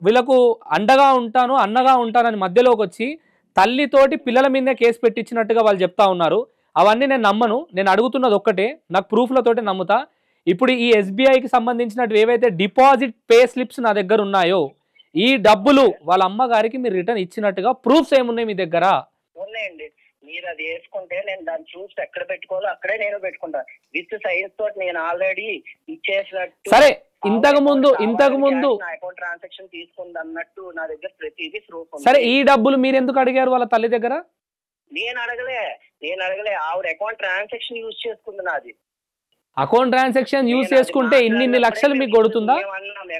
వీళ్ళకు అండగా ఉంటాను అన్నగా ఉంటానని మధ్యలోకి వచ్చి తల్లితోటి పిల్లల మీదే కేసు పెట్టించినట్టుగా వాళ్ళు చెప్తా ఉన్నారు. అవన్నీ నేను నమ్మను. నేను అడుగుతున్నది ఒక్కటే, నాకు ప్రూఫ్లతోటి నమ్ముతా. ఇప్పుడు ఈ SBIకి సంబంధించినట్టు ఏవైతే డిపాజిట్ పే స్లిప్స్ నా దగ్గర ఉన్నాయో, ఈ డబ్బులు వాళ్ళ అమ్మగారికి మీరు రిటర్న్ ఇచ్చినట్టుగా ప్రూఫ్స్ ఏమున్నాయి మీ దగ్గర? ఉన్నాయండి. మీరు అది వేసుకుంటే నేను దాని ప్రూఫ్స్ ఎక్కడ పెట్టుకోవాలో అక్కడే నేను పెట్టుకుంటా. విత్ సైన్స్ తోటి నేను ఆల్రెడీ ఇచ్చేసినట్టు. సరే, ఇంతకు ముందు అకౌంట్ ట్రాన్సాక్షన్ తీసుకుంది అన్నట్టు నా దగ్గర ప్రతిదీ ప్రూఫ్. సరే, ఈ డబ్బులు మీరు ఎందుకు అడిగారు వాళ్ళ తల్లి దగ్గర? నేను అడగలే. ఆవిడ అకౌంట్ ట్రాన్సాక్షన్ యూజ్ చేసుకుంది నాది. అకౌంట్ ట్రాన్సాక్షన్ యూజ్ చేసుకుంటే ఇన్ని లక్షలు మీకు కొడుతుందా?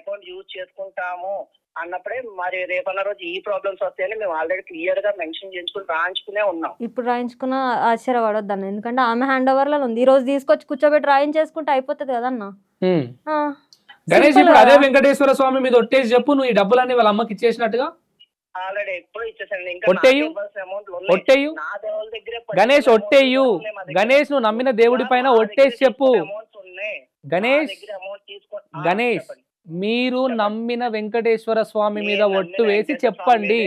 అకౌంట్ యూజ్ చేసుకుంటాము అన్నప్పుడే మరి రేపన్న రోజు ఈ ప్రాబ్లమ్స్ వస్తాయని మేము ఆల్రెడీ క్లియర్ గా మెన్షన్ చేసుకుని రాయించుకునే ఉన్నాం. ఇప్పుడు రాయించుకున్న ఆశ్చర్యపడొద్దు అన్న, ఎందుకంటే ఆమె హ్యాండ్ ఓవర్ లో ఉంది. ఈ రోజు తీసుకొచ్చి కూర్చోబెట్టి రాయించేసుకుంటే అయిపోతుంది కదన్న. గణేష్, ఇప్పుడు అదే వెంకటేశ్వర స్వామి మీద ఒట్టేసి చెప్పు, నువ్వు ఈ డబ్బులన్నీ వాళ్ళ అమ్మకి ఇచ్చేసినట్టుగా. ఆల్రెడీ ఎప్పుడు ఇచ్చేసాను. ఒట్టేయు గణేష్, ఒట్టేయు గణేష్, నువ్వు నమ్మిన దేవుడి పైన ఒట్టేసి చెప్పు. గణేష్ మీరు నమ్మిన వెంకటేశ్వర స్వామి మీద ఒట్టు వేసి చెప్పండి.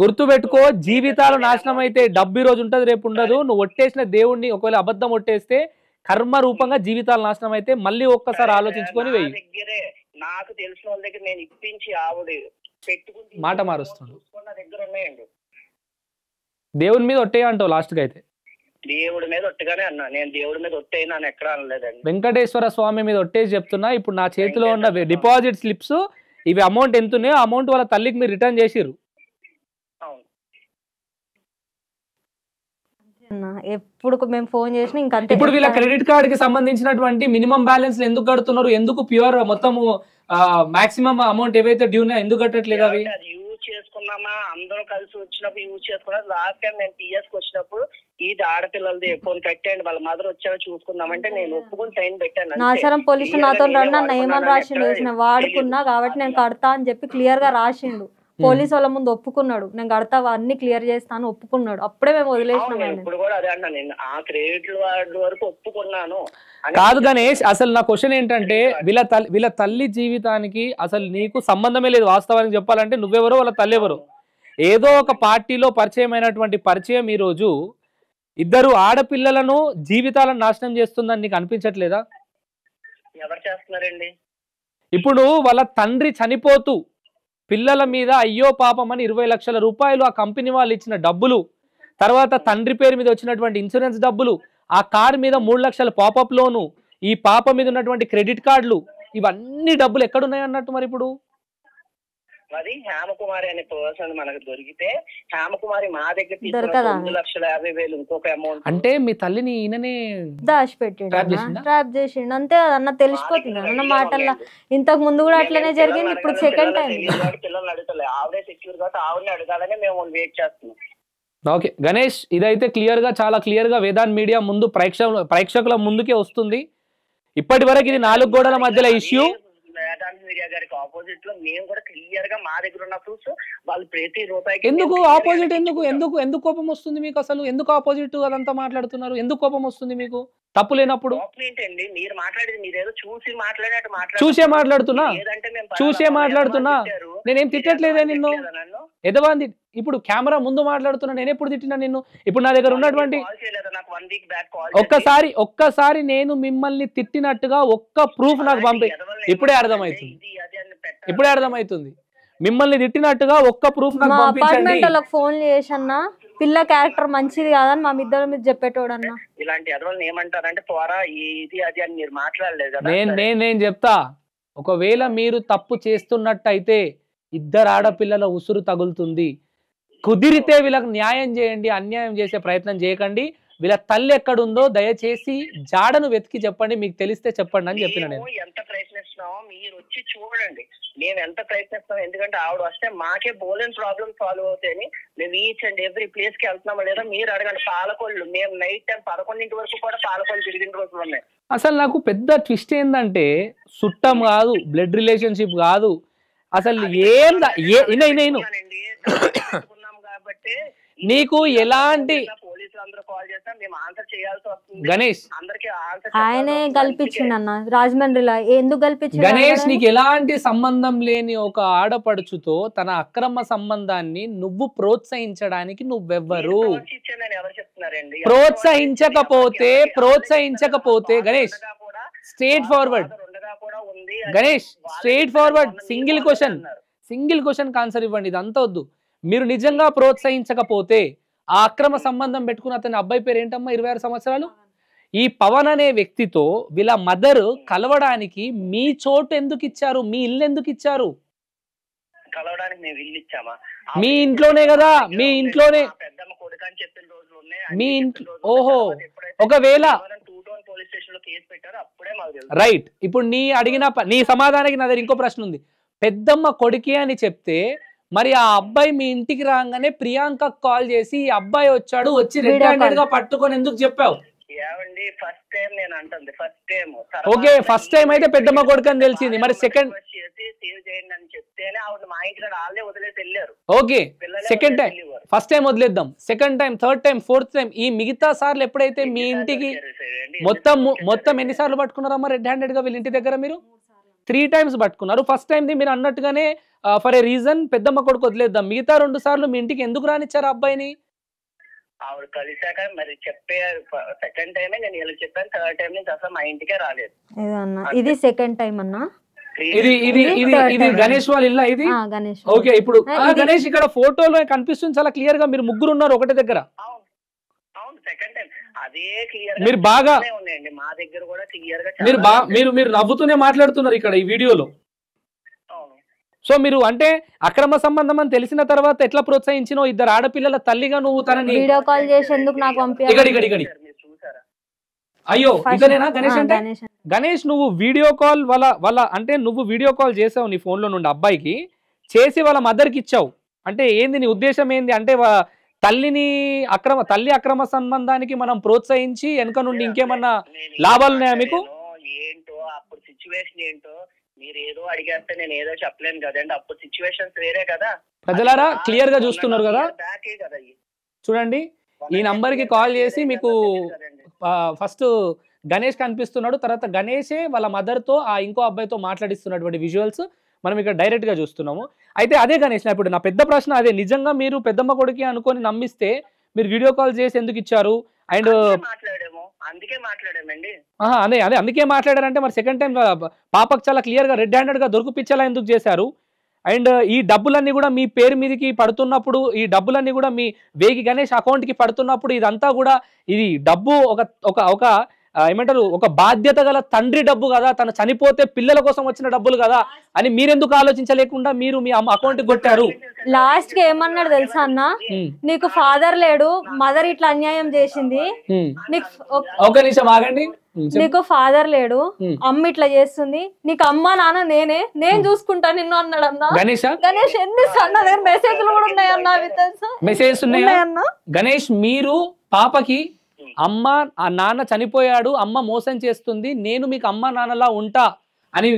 గుర్తు పెట్టుకో, జీవితాలు నాశనం అయితే డబ్బు రోజు ఉంటది, రేపు ఉండదు. నువ్వు ఒట్టేసిన దేవుడిని ఒకవేళ అబద్ధం ఒట్టేస్తే కర్మ రూపంగా జీవితాలు నాశనం అయితే మళ్ళీ ఒక్కసారి ఆలోచించుకొని వెయ్యి. నాకు తెలిసిన వాళ్ళ దగ్గర నేను ఇప్పించి ఆవిడ పెట్టుకుని మాట మారుస్తుంది. దేవుని మీద ఒట్టేయ అంటావు లాస్ట్ కి అయితే. దేవుడి మీద ఒట్టుగానే అన్నా, నేను దేవుడి మీద ఒట్టేయి నన్ను ఎక్కడ అనలేదండి. వెంకటేశ్వర స్వామి మీద ఒట్టేసి చెప్తున్నా. ఇప్పుడు నా చేతిలో ఉన్న డిపాజిట్ స్లిప్స్ ఇవి అమౌంట్ ఎంత ఉన్నాయో అమౌంట్ వాళ్ళ తల్లికి మీరు రిటర్న్ చేసిర్రు. ఎప్పుడు మేము ఫోన్ చేసినా ఇంకా ఇప్పుడు వీళ్ళ క్రెడిట్ కార్డ్ కి సంబంధించినటువంటి మినిమం బ్యాలెన్స్ ఎందుకు కడుతున్నారు? ఎందుకు ప్యూర్ మొత్తము మాక్సిమం అమౌంట్ ఏవైతే డ్యూ ఉన్నాయో ఎందుకు కట్టట్లేదు? అవి యూజ్ చేసుకున్నామా, అందరూ కలిసి వచ్చినప్పుడు యూజ్ చేసుకున్నా. లాస్ట్ టైం నేను TS కి వచ్చినప్పుడు ఇది ఆడపిల్లలది ఫోన్ కట్టండి, వాళ్ళ మదర్ వచ్చారో చూసుకుందామంటే నేను ఒప్పుకుని సైన్ పెట్టాను. నాచారం పోలీసులు నాతో రండి అన్న ఏమని రాసిండు, నేను వాడుకున్నా కాబట్టి నేను కడతా అని చెప్పి క్లియర్ గా రాసిండు. పోలీసు వాళ్ళ ముందు ఒప్పుకున్నాడు, నేను కడతా అన్ని క్లియర్ చేస్తాను ఒప్పుకున్నాడు. అప్పుడే మేము వదిలేసినాం. ఇప్పుడు కూడా అదే అన్నా, నేను ఆ క్రెడిట్ వరకు ఒప్పుకున్నాను. కాదు గణేష్, అసలు నా క్వశ్చన్ ఏంటంటే వీళ్ళ తల్లి జీవితానికి అసలు నీకు సంబంధమే లేదు. వాస్తవానికి చెప్పాలంటే నువ్వెవరో వాళ్ళ తల్లి ఎవరు. ఏదో ఒక పార్టీలో పరిచయమైనటువంటి పరిచయం ఈ రోజు ఇద్దరు ఆడపిల్లలను జీవితాలను నాశనం చేస్తుందని నీకు అనిపించట్లేదా? ఎవరు చేస్తున్నారండి? ఇప్పుడు వాళ్ళ తండ్రి చనిపోతూ పిల్లల మీద అయ్యో పాపం అని 20 లక్షల రూపాయలు ఆ కంపెనీ వాళ్ళు ఇచ్చిన డబ్బులు, తర్వాత తండ్రి పేరు మీద వచ్చినటువంటి ఇన్సూరెన్స్ డబ్బులు, ఆ కార్ మీద 3 లక్షల పాపప్ లోను, ఈ పాప మీద ఉన్నటువంటి క్రెడిట్ కార్డులు, ఇవన్నీ డబ్బులు ఎక్కడున్నాయి అన్నట్టు. మరి ఇప్పుడు అది హేమకుమారి అనే పర్సన్ మనకు దొరికితే హేమకుమారి మా దగ్గర 2,50,000 ఇంకొక అమౌంట్ అంటే మీ తల్లిని ఈయననే దాచిపెట్టిండు, ట్రాప్ చేసిండు అంతే అన్న. తెలిసిపోతుంది అన్న మాటల్లో. ఇంతకు ముందు కూడా అట్లనే జరిగింది, ఇప్పుడు సెకండ్ టైం. పిల్లల్ని అడుగుతలే, ఆవిడే సెక్యూర్ కాబట్టి ఆవిడని అడగాలని మేము వెయిట్ చేస్తున్నాం. ఓకే గణేష్, ఇదైతే క్లియర్ గా చాలా క్లియర్ గా వేదాంత్ మీడియా ముందు ప్రేక్షకుల ముందుకే వస్తుంది. ఇప్పటి వరకు ఇది 4 గోడల మధ్యలో ఇష్యూ. మీడియా గారికి ఆపోజిట్ లో మేము కూడా క్లియర్ గా మా దగ్గర ఉన్న ప్రూఫ్స్ వాళ్ళు ప్రతి రూపాయికి ఎందుకు ఆపోజిట్ ఎందుకు కోపం వస్తుంది మీకు? అసలు ఎందుకు ఆపోజిట్ అదంతా మాట్లాడుతున్నారు? ఎందుకు కోపం వస్తుంది మీకు తప్పు లేనప్పుడు? ఏంటండి మీరు మాట్లాడేది మీరేదో చూసి మాట్లాడినట్టు చూసే మాట్లాడుతున్నా నేనేం తిట్టట్లేదే నిన్ను. ఎదవాంది ఇప్పుడు కెమెరా ముందు మాట్లాడుతున్నా, నేను ఎప్పుడు తిట్టినా నిన్ను? ఇప్పుడు నా దగ్గర ఉన్నటువంటి ఒక్కసారి నేను మిమ్మల్ని తిట్టినట్టుగా ఒక్క ప్రూఫ్ నాకు పంపి. ఇప్పుడే అర్థమవుతుంది మిమ్మల్ని తిట్టినట్టుగా ఒక్క ప్రూఫ్ నాకు పంపించండి. ఫోన్ చేసన్నా పిల్ల క్యారెక్టర్ మంచిది కాదని మా ఇద్దరు మీద చెప్పేటోడన్నా. ఇలాంటి ఎదవల్ని ఏమంటారంటే పోరా ఇది అది అని మీరు మాట్లాడలేదు కదా. నేను చెప్తా, ఒకవేళ మీరు తప్పు చేస్తున్నట్టయితే 2 ఆడపిల్లల ఉసురు తగులుతుంది. కుదిరితే వీళ్ళకి న్యాయం చేయండి, అన్యాయం చేసే ప్రయత్నం చేయకండి. వీళ్ళ తల్లి ఎక్కడుందో దయచేసి జాడను వెతికి చెప్పండి, మీకు తెలిస్తే చెప్పండి అని చెప్పిన. నేను ఎంత ప్రయత్నిస్తున్నామో మీరు వచ్చి చూడండి, మేము ఎంత ప్రయత్నిస్తున్నాం. ఎందుకంటే ఆవిడ వస్తే మాకే బోలెన్ ప్రాబ్లమ్ సాల్వ్ అవుతాయని మేము ఈచ్ అండ్ ఎవ్రీ ప్లేస్ కి వెళ్తున్నామా లేదా మీరు అడగండి. పాలకొల్లు మేము నైట్ టైం 11 వరకు కూడా పాలకొల్లు తిరిగిన రోజులు ఉన్నాయి. అసలు నాకు పెద్ద ట్విస్ట్ ఏంటంటే చుట్టం కాదు, బ్లడ్ రిలేషన్షిప్ కాదు, అసలు ఏం నేను కాబట్టి నీకు ఎలాంటి గణేష్ ఆయనే కల్పించిండన్న రాజమండ్రిలో. ఎందుకు కల్పించిండు గణేష్? నీకు ఎలాంటి సంబంధం లేని ఒక ఆడపడుచుతో తన అక్రమ సంబంధాన్ని నువ్వు ప్రోత్సహించడానికి నువ్వెవ్వరు? ప్రోత్సహించకపోతే Ganesh straight forward Ganesh straight forward single question answer ఇవ్వండి. ఇదంతా వద్దు. మీరు నిజంగా ప్రోత్సహించకపోతే ఆ అక్రమ సంబంధం పెట్టుకున్న అతని అబ్బాయి పేరు ఏంటమ్మా? 26 సంవత్సరాలు. ఈ పవన్ అనే వ్యక్తితో వీళ్ళ మదర్ కలవడానికి మీ చోటు ఎందుకు ఇచ్చారు? మీ ఇల్లు ఎందుకు ఇచ్చారు? కలవడానికి మేము ఇల్లు ఇచ్చామా? మీ ఇంట్లోనే కదా, మీ ఇంట్లోనే మీ ఇంట్లో. ఓహో, ఒకవేళ రైట్. ఇప్పుడు నీ సమాధానానికి నా దగ్గర ఇంకో ప్రశ్న ఉంది. పెద్దమ్మ కొడుకే అని చెప్తే మరి ఆ అబ్బాయి మీ ఇంటికి రాగానే ప్రియాంక కాల్ చేసి ఈ అబ్బాయి వచ్చాడు, వచ్చి రెడ్ హ్యాండెడ్ గా పట్టుకొని ఎందుకు చెప్పావు? ఓకే, ఫస్ట్ టైం అయితే పెద్దమ్మ కొడుకు అని తెలిసింది. మరి second okay, second time first time వదిలేద్దాం, second time, third time, fourth time, ఈ మిగతా సార్లు ఎప్పుడైతే మీ ఇంటికి మొత్తం ఎన్నిసార్లు పట్టుకున్నారమ్మా రెడ్ హ్యాండెడ్ గా వీళ్ళ ఇంటి దగ్గర? మీరు 3 times పట్టుకున్నారు. ఫస్ట్ టైం మీరు అన్నట్టుగానే ఫర్ ఏ రీజన్ పెద్దమ్మ కొడుకు వదిలేద్దాం. మిగతా 2 సార్లు మీ ఇంటికి ఎందుకు రానిచ్చారు అబ్బాయిని? ఆవిడ కలిసాక మరి చెప్పే సెకండ్ టైమే నేను ఇలా చెప్పాను, థర్డ్ టైం నుంచి అసలు మా ఇంటికే రాలేదు. ఇది సెకండ్ టైం అన్నా. ఇది గణేష్ వాళ్ళ ఇల్లా? ఇది ఓకే. ఇప్పుడు గణేష్ ఇక్కడ ఫోటోలో కనిపిస్తుంది చాలా క్లియర్ గా, మీరు ముగ్గురు ఉన్నారు ఒకటే దగ్గర. మీరు బాగా మా దగ్గర కూడా క్లియర్ గా మీరు నవ్వుతూనే మాట్లాడుతున్నారు ఇక్కడ ఈ వీడియోలో. సో మీరు అంటే అక్రమ సంబంధం అని తెలిసిన తర్వాత ఎట్లా ప్రోత్సహించినావు? 2 ఆడపిల్లల తల్లిగా నువ్వు తనని వీడియో కాల్ చేసేందుకు నాకు పంపించారు. అయ్యో ఇతనేనా గణేష్ అంటే? గణేష్ నువ్వు వీడియో కాల్ వాళ్ళ అంటే నువ్వు వీడియో కాల్ చేసావు నీ ఫోన్ లో నుండి అబ్బాయికి, చేసి వాళ్ళ మదర్కి ఇచ్చావు. అంటే ఏంది నీ ఉద్దేశం ఏంది? అంటే తల్లి అక్రమ సంబంధానికి మనం ప్రోత్సహించి వెనక నుండి ఇంకేమన్నా లాభాలు ఉన్నాయా మీకు? ఏంటో అప్పుడు సిచ్యువేషన్ ఏంటో మీరు ఏదో అడిగేస్తే నేను ఏదో చెప్పలేను కదండి. అప్పుడు సిచ్యువేషన్స్ వేరే కదా. ప్రజలారా క్లియర్ గా చూస్తున్నారు కదా, చూడండి. ఈ నంబర్ కి కాల్ చేసి మీకు ఫస్ట్ గణేష్ కనిపిస్తున్నాడు, తర్వాత గణేషే వాళ్ళ మదర్ తో ఆ ఇంకో అబ్బాయితో మాట్లాడిస్తున్నటువంటి విజువల్స్ మనం ఇక్కడ డైరెక్ట్ గా చూస్తున్నాము. అయితే అదే గణేష్, ఇప్పుడు నా పెద్ద ప్రశ్న అదే, నిజంగా మీరు పెద్దమ్మ కొడుకి అనుకొని నమ్మిస్తే మీరు వీడియో కాల్ చేసి ఎందుకు ఇచ్చారు? అండ్ అందుకే మాట్లాడారంటే మరి సెకండ్ టైం పాపకు చాలా క్లియర్ గా రెడ్ హ్యాండెడ్ గా దొరికిపించేలా ఎందుకు చేశారు? అండ్ ఈ డబ్బులన్నీ కూడా మీ పేరు మీదకి పడుతున్నప్పుడు, ఈ డబ్బులన్నీ కూడా మీ వేగి గణేష్ అకౌంట్ కి పడుతున్నప్పుడు ఇదంతా కూడా ఇది డబ్బు ఒక ఏమంటారు ఒక బాధ్యత గల తండ్రి డబ్బు కదా, తను చనిపోతే పిల్లల కోసం వచ్చిన డబ్బులు కదా అని మీరెందుకు ఆలోచించలేకుండా మీరు మీ అకౌంట్ కొట్టారు? లాస్ట్ కి ఏమన్నాడు తెలుసా అన్న, నీకు ఫాదర్ లేడు, మదర్ ఇట్లా అన్యాయం చేసింది, ఒక నిమిషం ఆగండి, నీకు ఫాదర్ లేడు, అమ్మ ఇట్లా చేస్తుంది, నీకు అమ్మ నాన్న నేను చూసుకుంటా నిన్ను అన్నాడు అన్న. గణేష్ ఎన్ని సన్న దగ్గర మెసేజ్లు కూడా ఉన్నాయన్న, మెసేజ్ ఉన్నాయన్న. గణేష్ మీరు పాపకి అమ్మ ఆ నాన్న చనిపోయాడు, అమ్మ మోసం చేస్తుంది, నేను మీకు అమ్మ నాన్నలా ఉంటా అని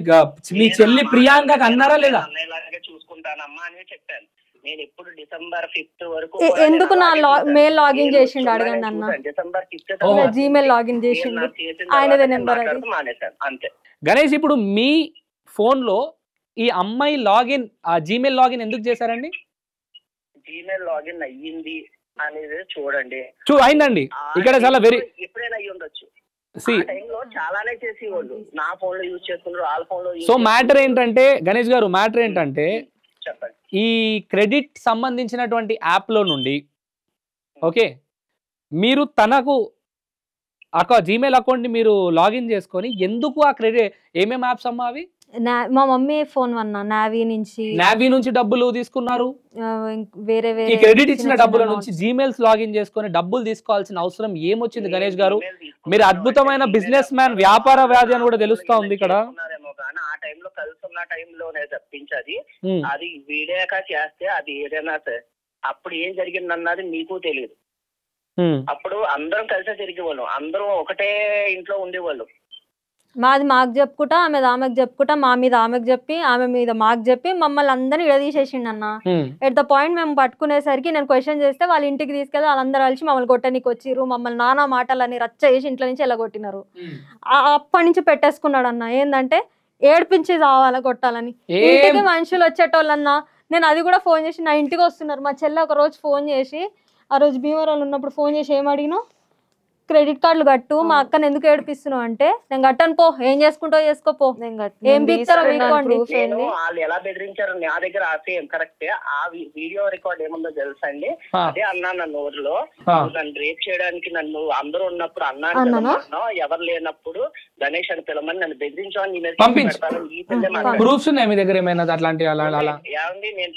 మీ చెల్లి ప్రియాంకకి అన్నారా లేదా? అన్నయ్యలాగే చూసుకుంటానమ్మా అని చెప్పాను. నేను ఎప్పుడు December 5th వరకు ఎందుకు నా మెయిల్ లాగిన్ చేసిండు అడగండి అన్న. December 5th జీమెయిల్ లాగిన్ చేసిండు, ఆయనదే నెంబర్ అది. మానేశాను అంతే. గణేష్, ఇప్పుడు మీ ఫోన్ లో ఈ అమ్మాయి లాగిన్, ఆ జీమెయిల్ లాగిన్ ఎందుకు చేశారండి? జీమెయిల్ లాగిన్ అయ్యింది అనేది చూడండి. అయిందండి ఇక్కడ చాలా వెరీ ఎప్పుడైనా అయ్యి ఉండొచ్చు. సి టైంలో చాలానే చేసేవాళ్ళు, నా ఫోన్ లో యూజ్ చేస్తున్నారు, వాళ్ళ ఫోన్ లో. సో మ్యాటర్ ఏంటంటే గణేష్ గారు, మ్యాటర్ ఏంటంటే చెప్పండి. ఈ క్రెడిట్ సంబంధించినటువంటి యాప్లో నుండి ఓకే మీరు తనకు జీమెయిల్ అకౌంట్ని మీరు లాగిన్ చేసుకొని ఎందుకు ఆ క్రెడిట్, ఏమేమి యాప్స్ అమ్మా అవి? మా మమ్మీ ఫోన్ వన్నా నావీ నుంచి డబ్బులు తీసుకున్నారు. వేరే ఈ క్రెడిట్ ఇచ్చిన డబ్బుల నుంచి జీమెయిల్స్ లాగిన్ చేసుకొని డబ్బులు తీసుకోవాల్సిన అవసరం ఏమొచ్చింది గణేష్ గారు? మీరు అద్భుతమైన బిజినెస్ మ్యాన్, వ్యాపార వ్యాధి అని కూడా తెలుస్తా ఉంది ఇక్కడ. ఆ టైంలో కలుసున్న టైంలోనే తప్పించది, అది వీడియాక చేస్తే అది ఏదైనా సరే అప్పుడు ఏం జరిగింది అన్నది మీకు తెలియదు. అప్పుడు అందరం కలిసే తిరిగేవాళ్ళం, అందరం ఒకటే ఇంట్లో ఉండేవాళ్ళు. మాది మాకు చెప్పుకుంటా, ఆమెకు చెప్పుకుంటా, మా మీద ఆమెకు చెప్పి, ఆమె మీద మాకు చెప్పి మమ్మల్ని అందరినీ విడదీసేసిండు అన్న. ఎట్ ద పాయింట్ మేము పట్టుకునేసరికి నేను క్వశ్చన్ చేస్తే వాళ్ళ ఇంటికి తీసుకెళ్ళి వాళ్ళందరూ కలిసి మమ్మల్ని కొట్టడానికి వచ్చిర్రు, మమ్మల్ని నానా మాటలని రచ్చ చేసి ఇంట్లో నుంచి ఎలాగొట్టినారు. అప్పటి నుంచి పెట్టేసుకున్నాడు అన్న, ఏంటంటే ఏడిపించి రావాలా కొట్టాలని. ఇంటికి మనుషులు వచ్చేటోళ్ళన్నా, నేను అది కూడా ఫోన్ చేసి నా ఇంటికి వస్తున్నారు. మా చెల్లె ఒక రోజు ఫోన్ చేసి, ఆ రోజు భీమవరంలో ఉన్నప్పుడు ఫోన్ చేసి ఏం అడిగినావు, క్రెడిట్ కార్డులు కట్టు, మా అక్కని ఎందుకు ఏడిపిస్తున్నావు అంటే, నేను కట్టను పో, ఏం చేసుకుంటావు చేసుకోపో, ఏం బీక్తారో మీకోండి. వాళ్ళు ఎలా బెదిరించారు నా దగ్గర సేమ్ కరెక్ట్. ఆ వీడియో రికార్డ్ ఏముందో తెలుసా అండి? అదే అన్నా నన్ను ఊర్లో నన్ను రేప్ చేయడానికి, నన్ను అందరూ ఉన్నప్పుడు అన్నాను, ఎవరు లేనప్పుడు గణేష్ అని పిలమని నన్ను బెదిరించాలని నేను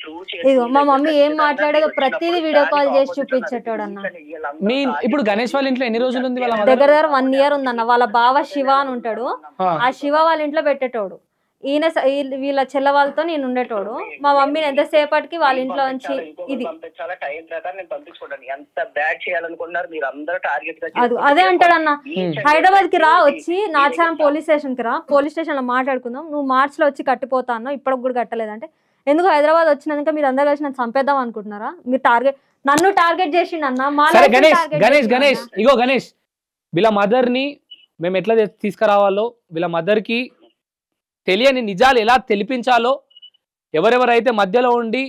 ప్రూవ్ చేసి. మా మమ్మీ ఏం మాట్లాడేదో ప్రతిదీ వీడియో కాల్ చేసి చూపించేటోడు అన్న. ఇప్పుడు గణేష్ వాళ్ళ ఇంట్లో ఎన్ని రోజులు ఉంది? దగ్గర 1 year ఉందన్న. వాళ్ళ బావ శివ అని ఉంటాడు, ఆ శివ వాళ్ళ ఇంట్లో పెట్టేటోడు. ఈయన వీళ్ళ చెల్ల వాళ్ళతో నేను ఉండేటోడు. మా మమ్మీని ఎంతసేపటికి వాళ్ళ ఇంట్లో నుంచి ఇది అదే అంటాడన్న. హైదరాబాద్ కి రా, వచ్చి నాచారం పోలీస్ స్టేషన్ కి రా, పోలీస్ స్టేషన్ లో మాట్లాడుకుందాం, నువ్వు మార్చ్ లో వచ్చి కట్టిపోతా అన్నావు, ఇప్పటికి కూడా కట్టలేదంటే, ఎందుకు హైదరాబాద్ వచ్చినాక మీరు అందరు కలిసి నన్ను చంపేద్దాం అనుకుంటున్నారా? మీరు నన్ను టార్గెట్ చేసిండు అన్న. గణేష్ ఇగో గణేష్, వీళ్ళ మదర్ ని మేము ఎట్లా తీసుకురావాలో, వీళ్ళ మదర్ కి తెలియని నిజాలు ఎలా తెలిపించాలో, ఎవరెవరైతే మధ్యలో ఉండి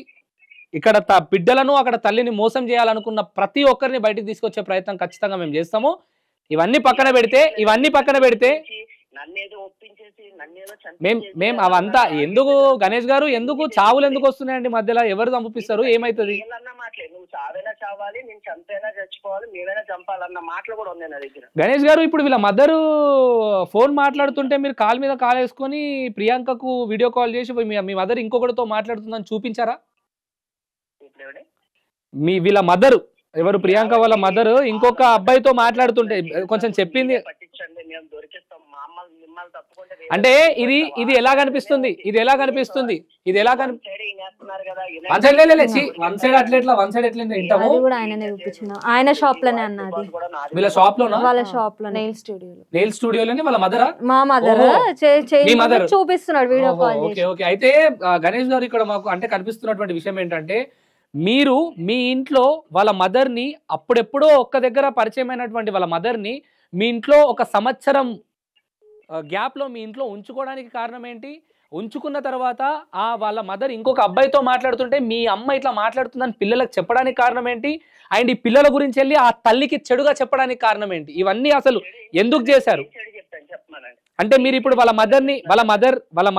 ఇక్కడ బిడ్డలను అక్కడ తల్లిని మోసం చేయాలనుకున్న ప్రతి ఒక్కరిని బయటికి తీసుకొచ్చే ప్రయత్నం ఖచ్చితంగా మేము చేస్తాము. ఇవన్నీ పక్కన పెడితే మేము అవంతా ఎందుకు గణేష్ గారు, ఎందుకు చావులు ఎందుకు వస్తున్నాయండి మధ్యలో? ఎవరు చంపిస్తారు? ఏమైతుంది? గణేష్ గారు, ఇప్పుడు వీళ్ళ మదరు ఫోన్ మాట్లాడుతుంటే మీరు కాల్ మీద కాల్ వేసుకొని ప్రియాంకకు వీడియో కాల్ చేసి మీ మదర్ ఇంకొకటితో మాట్లాడుతుందని చూపించారా? వీళ్ళ మదరు ఎవరు, ప్రియాంక వాళ్ళ మదర్ ఇంకొక అబ్బాయితో మాట్లాడుతుంటే కొంచెం చెప్పింది అంటే, ఇది ఎలా కనిపిస్తుంది? ఆయన షాప్ లోనే అన్నది, వీళ్ళ షాప్ లో, వాళ్ళ షాప్ లో నెయిల్ స్టూడియోలోనే వాళ్ళ మదర్, మా మదర్ చూపిస్తున్నాడు వీడియో కాల్. ఓకే. అయితే గణేష్ గారు, ఇక్కడ మాకు అంటే కనిపిస్తున్నటువంటి విషయం ఏంటంటే, మీరు మీ ఇంట్లో వాళ్ళ మదర్ని అప్పుడెప్పుడో ఒక్క దగ్గర పరిచయమైనటువంటి వాళ్ళ మదర్ని మీ ఇంట్లో 1 సంవత్సరం గ్యాప్లో మీ ఇంట్లో ఉంచుకోవడానికి కారణం ఏంటి? ఉంచుకున్న తర్వాత వాళ్ళ మదర్ ఇంకొక అబ్బాయితో మాట్లాడుతుంటే మీ అమ్మ ఇట్లా మాట్లాడుతుందని పిల్లలకు చెప్పడానికి కారణం ఏంటి? అండ్ ఈ పిల్లల గురించి వెళ్ళి ఆ తల్లికి చెడుగా చెప్పడానికి కారణం ఏంటి? ఇవన్నీ అసలు ఎందుకు చేశారు అంటే, మీరు ఇప్పుడు వాళ్ళ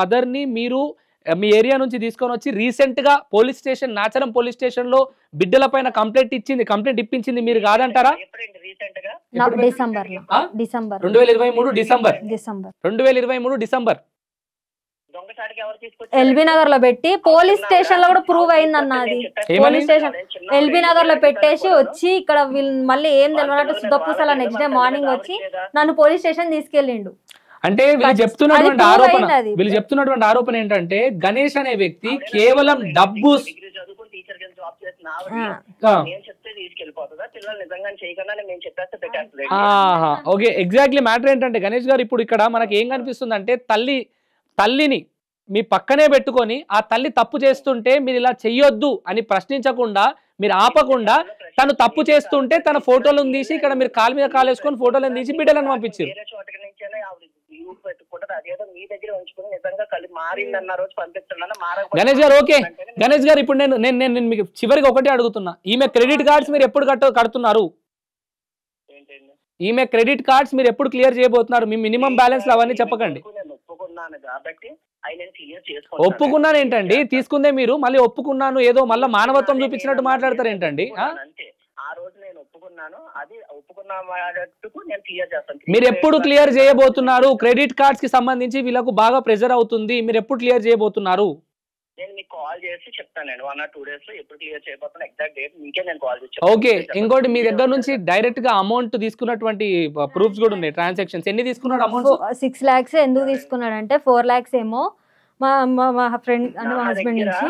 మదర్ని మీరు మీ ఏరియా నుంచి తీసుకొని వచ్చి రీసెంట్ గా police station, Nacharam police station లో బిడ్డల పైన కంప్లైంట్ ఇప్పించింది మీరు కాదంటారా? డిసెంబర్ 2023 డిసెంబర్ ఎల్బీ నగర్ లో పెట్టి పోలీస్ స్టేషన్ లో కూడా ప్రూవ్ అయిందన్న. అది పోలీస్ స్టేషన్ ఎల్బీ నగర్ లో పెట్టేసి వచ్చి ఇక్కడ వీళ్ళు మళ్ళీ ఏం తెలియనట్టు సుధపూసల నెక్స్ట్ డే మార్నింగ్ వచ్చి నన్ను పోలీస్ స్టేషన్ తీసుకెళ్ళిండు. అంటే వీళ్ళు చెప్తున్నటువంటి ఆరోపణ ఏంటంటే, గణేష్ అనే వ్యక్తి కేవలం డబ్బు నేను చెప్పేది తీసుకెళ్ళిపోతుందా? పిల్లలు నిజంగా చేయకుండా మేము చెప్పేస్తే పెట్టేస్తుంది. ఓకే, ఎగ్జాక్ట్లీ మ్యాటర్ ఏంటంటే గణేష్ గారు ఇప్పుడు ఇక్కడ మనకి ఏం కనిపిస్తుంది అంటే తల్లిని మీ పక్కనే పెట్టుకొని ఆ తల్లి తప్పు చేస్తుంటే మీరు ఇలా చెయ్యొద్దు అని ప్రశ్నించకుండా, మీరు ఆపకుండా, తను తప్పు చేస్తుంటే తన ఫోటోలను తీసి ఇక్కడ మీరు కాలు మీద కాలు వేసుకొని ఫోటోలను తీసి బిడ్డలను పంపించారు. వేరే చోటకి నుంచైనా యూత్ పెట్టుకుంటారు, అదేదో మీ దగ్గర ఉంచుకుని నిజంగా కలిసి మారిందన్న రోజు పంపిస్తున్నా మార. గణేష్ గారు ఓకే, గణేష్ గారు ఇప్పుడు నేను మీకు చివరికి ఒకటే అడుగుతున్నా, ఈమె క్రెడిట్ కార్డ్స్ మీరు ఎప్పుడు కడుతున్నారు? ఈమె క్రెడిట్ కార్డ్స్ మీరు ఎప్పుడు క్లియర్ చేయబోతున్నారు? మీ మినిమం బ్యాలెన్స్ అవన్నీ చెప్పకండి. ఒప్పుకున్నాను కాబట్టి ఒప్పుకున్నాను ఏంటండి? తీసుకుందే మీరు, మళ్ళీ ఒప్పుకున్నాను ఏదో మళ్ళీ మానవత్వం చూపించినట్టు మాట్లాడతారు ఏంటండి? అంతే, ఆ రోజు నేను ఒప్పుకున్నాను, అది ఒప్పుకున్నట్టుకు నేను క్లియర్ చేస్తాను. మీరు ఎప్పుడు క్లియర్ చేయబోతున్నారు? క్రెడిట్ కార్డ్స్ కి సంబంధించి వీళ్ళకు బాగా ప్రెజర్ అవుతుంది, మీరు ఎప్పుడు క్లియర్ చేయబోతున్నారు? నేను మీకు కాల్ చేసి చెప్తాను. నేను 1 or 2 days లో ఎప్పుడు క్లియర్ చేయబోతున్నా ఎగ్జాక్ట్ డేట్ మీకే నేను కాల్ చేసి. ఓకే, ఇంకోటి మీ దగ్గర నుంచి డైరెక్ట్ గా అమౌంట్ తీసుకున్నటువంటి ప్రూఫ్స్ కూడా ఉన్నాయి. ట్రాన్సాక్షన్స్ ఎన్ని తీసుకున్నాడు అమౌంట్? 6 lakhs ఎందుకు తీసుకున్నాడు అంటే 4 lakhs ఏమో మా ఫ్రెండ్ అంటే మా హస్బెండ్ నుంచి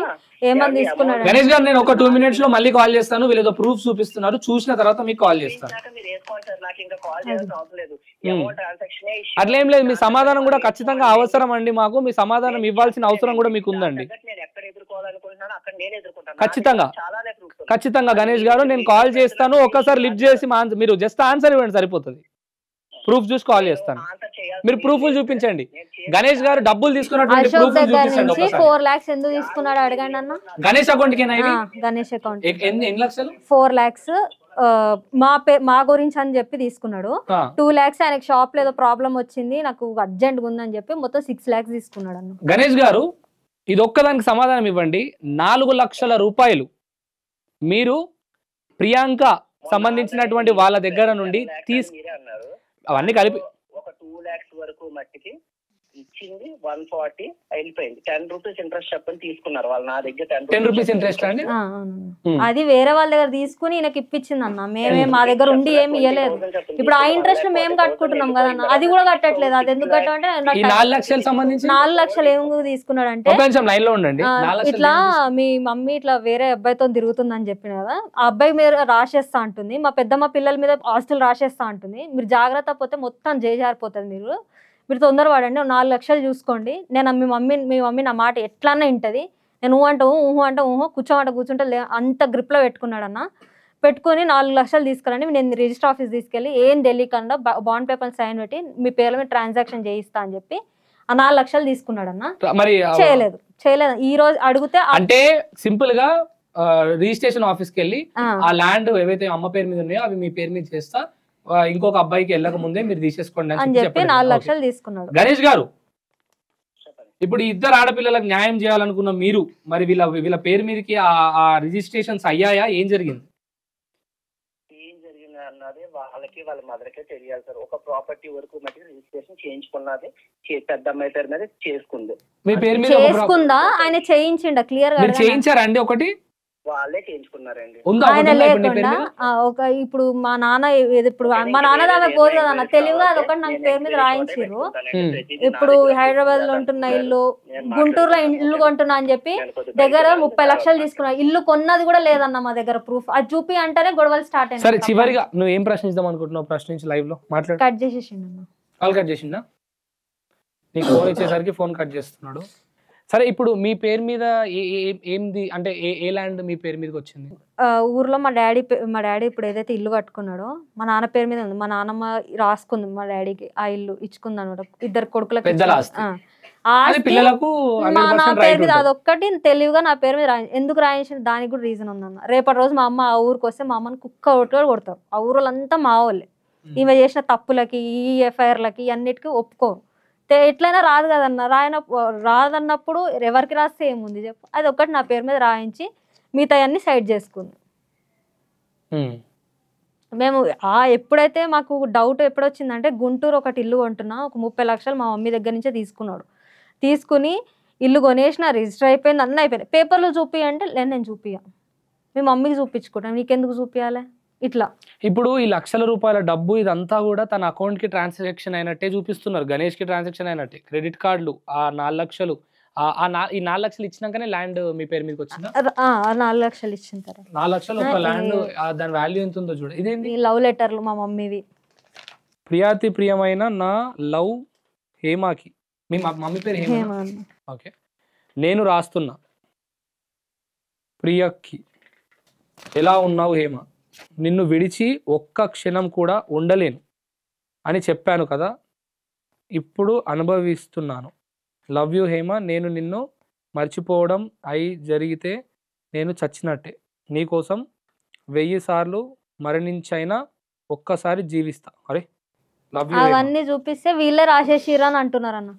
ఏమని తీసుకున్నాడు. గణేష్ గారు నేను ఒక 2 minutes లో మళ్ళీ కాల్ చేస్తాను, వీళ్ళతో ప్రూఫ్ చూపిస్తున్నారు, చూసిన తర్వాత మీకు కాల్ చేస్తాను. అట్లేం లేదు, మీ సమాధానం కూడా ఖచ్చితంగా అవసరం అండి మాకు, మీ సమాధానం ఇవ్వాల్సిన అవసరం కూడా మీకు ఉందండి. ఖచ్చితంగా గణేష్ గారు నేను కాల్ చేస్తాను, ఒక్కసారి లిఫ్ట్ చేసి మీరు జస్ట్ ఆన్సర్ ఇవ్వండి సరిపోతుంది. ప్రూఫ్ చూసి కాల్ చేస్తాను, మీరు ప్రూఫ్లు చూపించండి. గణేష్ గారు డబ్బులు తీసుకున్నటువంటి ప్రూఫ్ చూపించండి. 4 lakhs ఎందుకు తీసుకున్నాడు అడగండి అన్న. గణేష్ అకౌంట్ కి గణేష్ అకౌంట్ ఎన్ని లక్షలు? 4 lakhs మా గురించి అని చెప్పి తీసుకున్నాడు. 2 lakhs ఆయనకి షాప్ లో ఏదో ప్రాబ్లం వచ్చింది, నాకు అర్జెంట్ ఉందని చెప్పి మొత్తం 6 lakhs తీసుకున్నాడు అన్న. గణేష్ గారు ఇది ఒక్కదానికి సమాధానం ఇవ్వండి. 4 లక్షల రూపాయలు మీరు ప్రియాంక సంబంధించినటువంటి వాళ్ళ దగ్గర నుండి అవన్నీ కలిపి ఒక 2 lakhs వరకు మట్టికి ఇచ్చింది 140 వెళ్ళిపోయింది. 10 rupees ఇంట్రెస్ట్ చెప్పని తీసుకున్నారు వాళ్ళు నా దగ్గర. 10 rupees ఇంట్రెస్ట్ అండి, అది వేరే వాళ్ళ దగ్గర తీసుకుని ఈయనకి ఇప్పించింది అన్న. మేమే మా దగ్గర ఉండి ఏమి ఇవ్వలేదు. ఇప్పుడు ఆ ఇంట్రెస్ట్ మేము కట్టుకుంటున్నాం కదా అన్న, అది కూడా కట్టట్లేదు. అది ఎందుకు కట్టమంటే 4 లక్షలకు సంబంధించి 4 లక్షలు ఏం తీసుకున్నాడు అంటే, లైన్ లో ఉండండి, ఇట్లా మీ మమ్మీ ఇట్లా వేరే అబ్బాయితో తిరుగుతుందని చెప్పిన కదా, ఆ అబ్బాయి మీరు రాసేస్తా అంటుంది, మా పెద్దమ్మ పిల్లల మీద ఆస్తులు రాసేస్తా అంటుంది, మీరు జాగ్రత్త పోతే మొత్తం చేజారిపోతుంది, మీరు తొందరపడండి, 4 లక్షలు చూసుకోండి, నేను మీ మమ్మీ నా మాట ఎట్లన్నా వింటది, నేను ఊహ కూర్చుంటే అంత గ్రిప్లో పెట్టుకున్నాడు అన్న. పెట్టుకుని 4 లక్షలు తీసుకురండి, నేను రిజిస్టర్ ఆఫీస్ తీసుకెళ్ళి ఏం తెలియకుండా బాండ్ పేపర్ సైన్ పెట్టి మీ పేర్ల మీద ట్రాన్సాక్షన్ చేయిస్తా అని చెప్పి ఆ 4 లక్షలు తీసుకున్నాడు అన్న. మరి చేయలేదు ఈ రోజు అడిగితే అంటే సింపుల్ గా రిజిస్ట్రేషన్ ఆఫీస్కి వెళ్ళి ఆ ల్యాండ్ ఏవైతే అమ్మ పేరు మీద ఉన్నాయో అవి మీ పేరు మీద చేస్తా, ఇంకొక అబ్బాయికి వెళ్ళక ముందే మీరు తీసేసుకోండి అని చెప్పి 4 లక్షలు తీసుకున్నాడు. గణేష్ గారు ఇప్పుడు 2 ఆడపిల్లలకు న్యాయం చేయాలనుకున్న మీరు మరి వీళ్ళ పేరు మీదకి ఆ రిజిస్ట్రేషన్స్ అయ్యాయా? ఏం జరిగింది అన్నది వాళ్ళకి వాళ్ళ మదర్కే తెలియాలి సార్. ఒక ప్రాపర్టీ వరకు మట్టి రిజిస్ట్రేషన్ చేయించుకున్నది పెద్ద అమ్మాయి పేరు మీద చేసుకుంది. మీ పేరు మీద చేసుకుందా? ఆయన చేయించిండ క్లియర్ గా చేయించారండి? ఒకటి వాళ్ళే చేయించుకున్నారండి. ఆయన లేకుండా ఇప్పుడు మా నాన్న ఇప్పుడు మా నాన్న దాకా పోదు కదా అన్న, తెలివిగా అదొకటి నాకు పేరు మీద రాయించారు. ఇప్పుడు హైదరాబాద్ లో ఉంటున్న ఇల్లు, గుంటూరులో ఇల్లు కొంటున్నా అని చెప్పి దగ్గర 30 లక్షలు తీసుకున్నా, ఇల్లు కొన్నది కూడా లేదన్న మా దగ్గర ప్రూఫ్. అది చూపి అంటేనే గొడవలు స్టార్ట్ అయ్యాయి. సరే చివరిగా నువ్వు ఏం ప్రశ్నిద్దాం అనుకుంటున్నావు? ప్రశ్నించి లైవ్ లో మాట్లాడు. కట్ చేసేసిండు, కాల్ కట్ చేసిందా? నీకు ఫోన్ ఇచ్చేసరికి ఫోన్ కట్ చేస్తున్నాడు. సరే ఇప్పుడు మీ పేరు మీద ఏంది అంటే ఏ ల్యాండ్ మీ పేరు మీదకి వచ్చింది? ఊర్లో మా డాడీ ఇప్పుడు ఏదైతే ఇల్లు కట్టుకున్నాడో మా నాన్న పేరు మీద ఉంది. మా నాన్నమ్మ రాసుకుంది మా డాడీకి ఆ ఇల్లు ఇచ్చుకుంది అనమాట, 2 కొడుకులకి. మా నా పేరు మీద అదొక్కటి తెలివిగా నా పేరు మీద ఎందుకు రాయించిన దానికి కూడా రీజన్ ఉందన్న. రేపటి రోజు మా అమ్మ ఆ ఊరికి వస్తే మా అమ్మని కుక్క కొట్టుకొని కొడతారు. ఆ ఊరోళ్ళంతా మా వాళ్ళే. ఈమె చేసిన తప్పులకి ఈ ఎఫ్ఐఆర్లకి అన్నిటికీ ఒప్పుకోరు. ఎట్లయినా రాదు కదన్న, రాదన్నప్పుడు ఎవరికి రాస్తే ఏముంది చెప్పు. అది ఒక్కటి నా పేరు మీద రాయించి మిగతా అన్ని సైడ్ చేసుకుంది. మేము ఎప్పుడైతే మాకు డౌట్ ఎప్పుడొచ్చిందంటే, గుంటూరు ఒకటి ఇల్లు కొంటున్నా, ఒక 30 లక్షలు మా మమ్మీ దగ్గర నుంచే తీసుకున్నాడు. తీసుకుని ఇల్లు కొనేసిన, రిజిస్టర్ అయిపోయింది, అన్నీ అయిపోయినాయి. పేపర్లు చూపి అంటే నేను చూపియా, మీ మమ్మీకి చూపించుకుంటాను, నీకెందుకు చూపించాలి ఇట్లా. ఇప్పుడు ఈ లక్షల రూపాయల డబ్బు ఇదంతా కూడా తన అకౌంట్ కి ట్రాన్సాక్షన్ అయినట్టే చూపిస్తున్నారు, గణేష్ కి ట్రాన్సాక్షన్ అయినట్టే. క్రెడిట్ కార్డులు ఆ 4 లక్షలు ఈ 4 లక్షలు ఇచ్చినాకనే ల్యాండ్ మీ పేరు మీదకి వచ్చిందా? 4 లక్షలు ఇచ్చిన తర్వాత 4 లక్షలు ఒక ల్యాండ్, దాని వాల్యూ ఎంత ఉందో చూడు. ఇదేంటి? ఈ లవ్ లెటర్లు మా మమ్మీవి. ప్రియాతి ప్రియమైన నా లవ్ హేమాకి. మీ మమ్మీ పేరు హేమ? హేమ అన్న. ఓకే. నేను రాస్తున్నా ప్రియకి, ఎలా ఉన్నావు హేమ, నిన్ను విడిచి ఒక్క క్షణం కూడా ఉండలేను అని చెప్పాను కదా, ఇప్పుడు అనుభవిస్తున్నాను. లవ్ యూ హేమ, నేను నిన్ను మర్చిపోవడం జరిగితే నేను చచ్చినట్టే. నీకోసం 1000 సార్లు మరణించైనా ఒక్కసారి జీవిస్తా. అరే లవ్ యూ. అవన్నీ చూపిస్తే వీళ్ళే రాసేసిరా అని అంటున్నారు అన్న.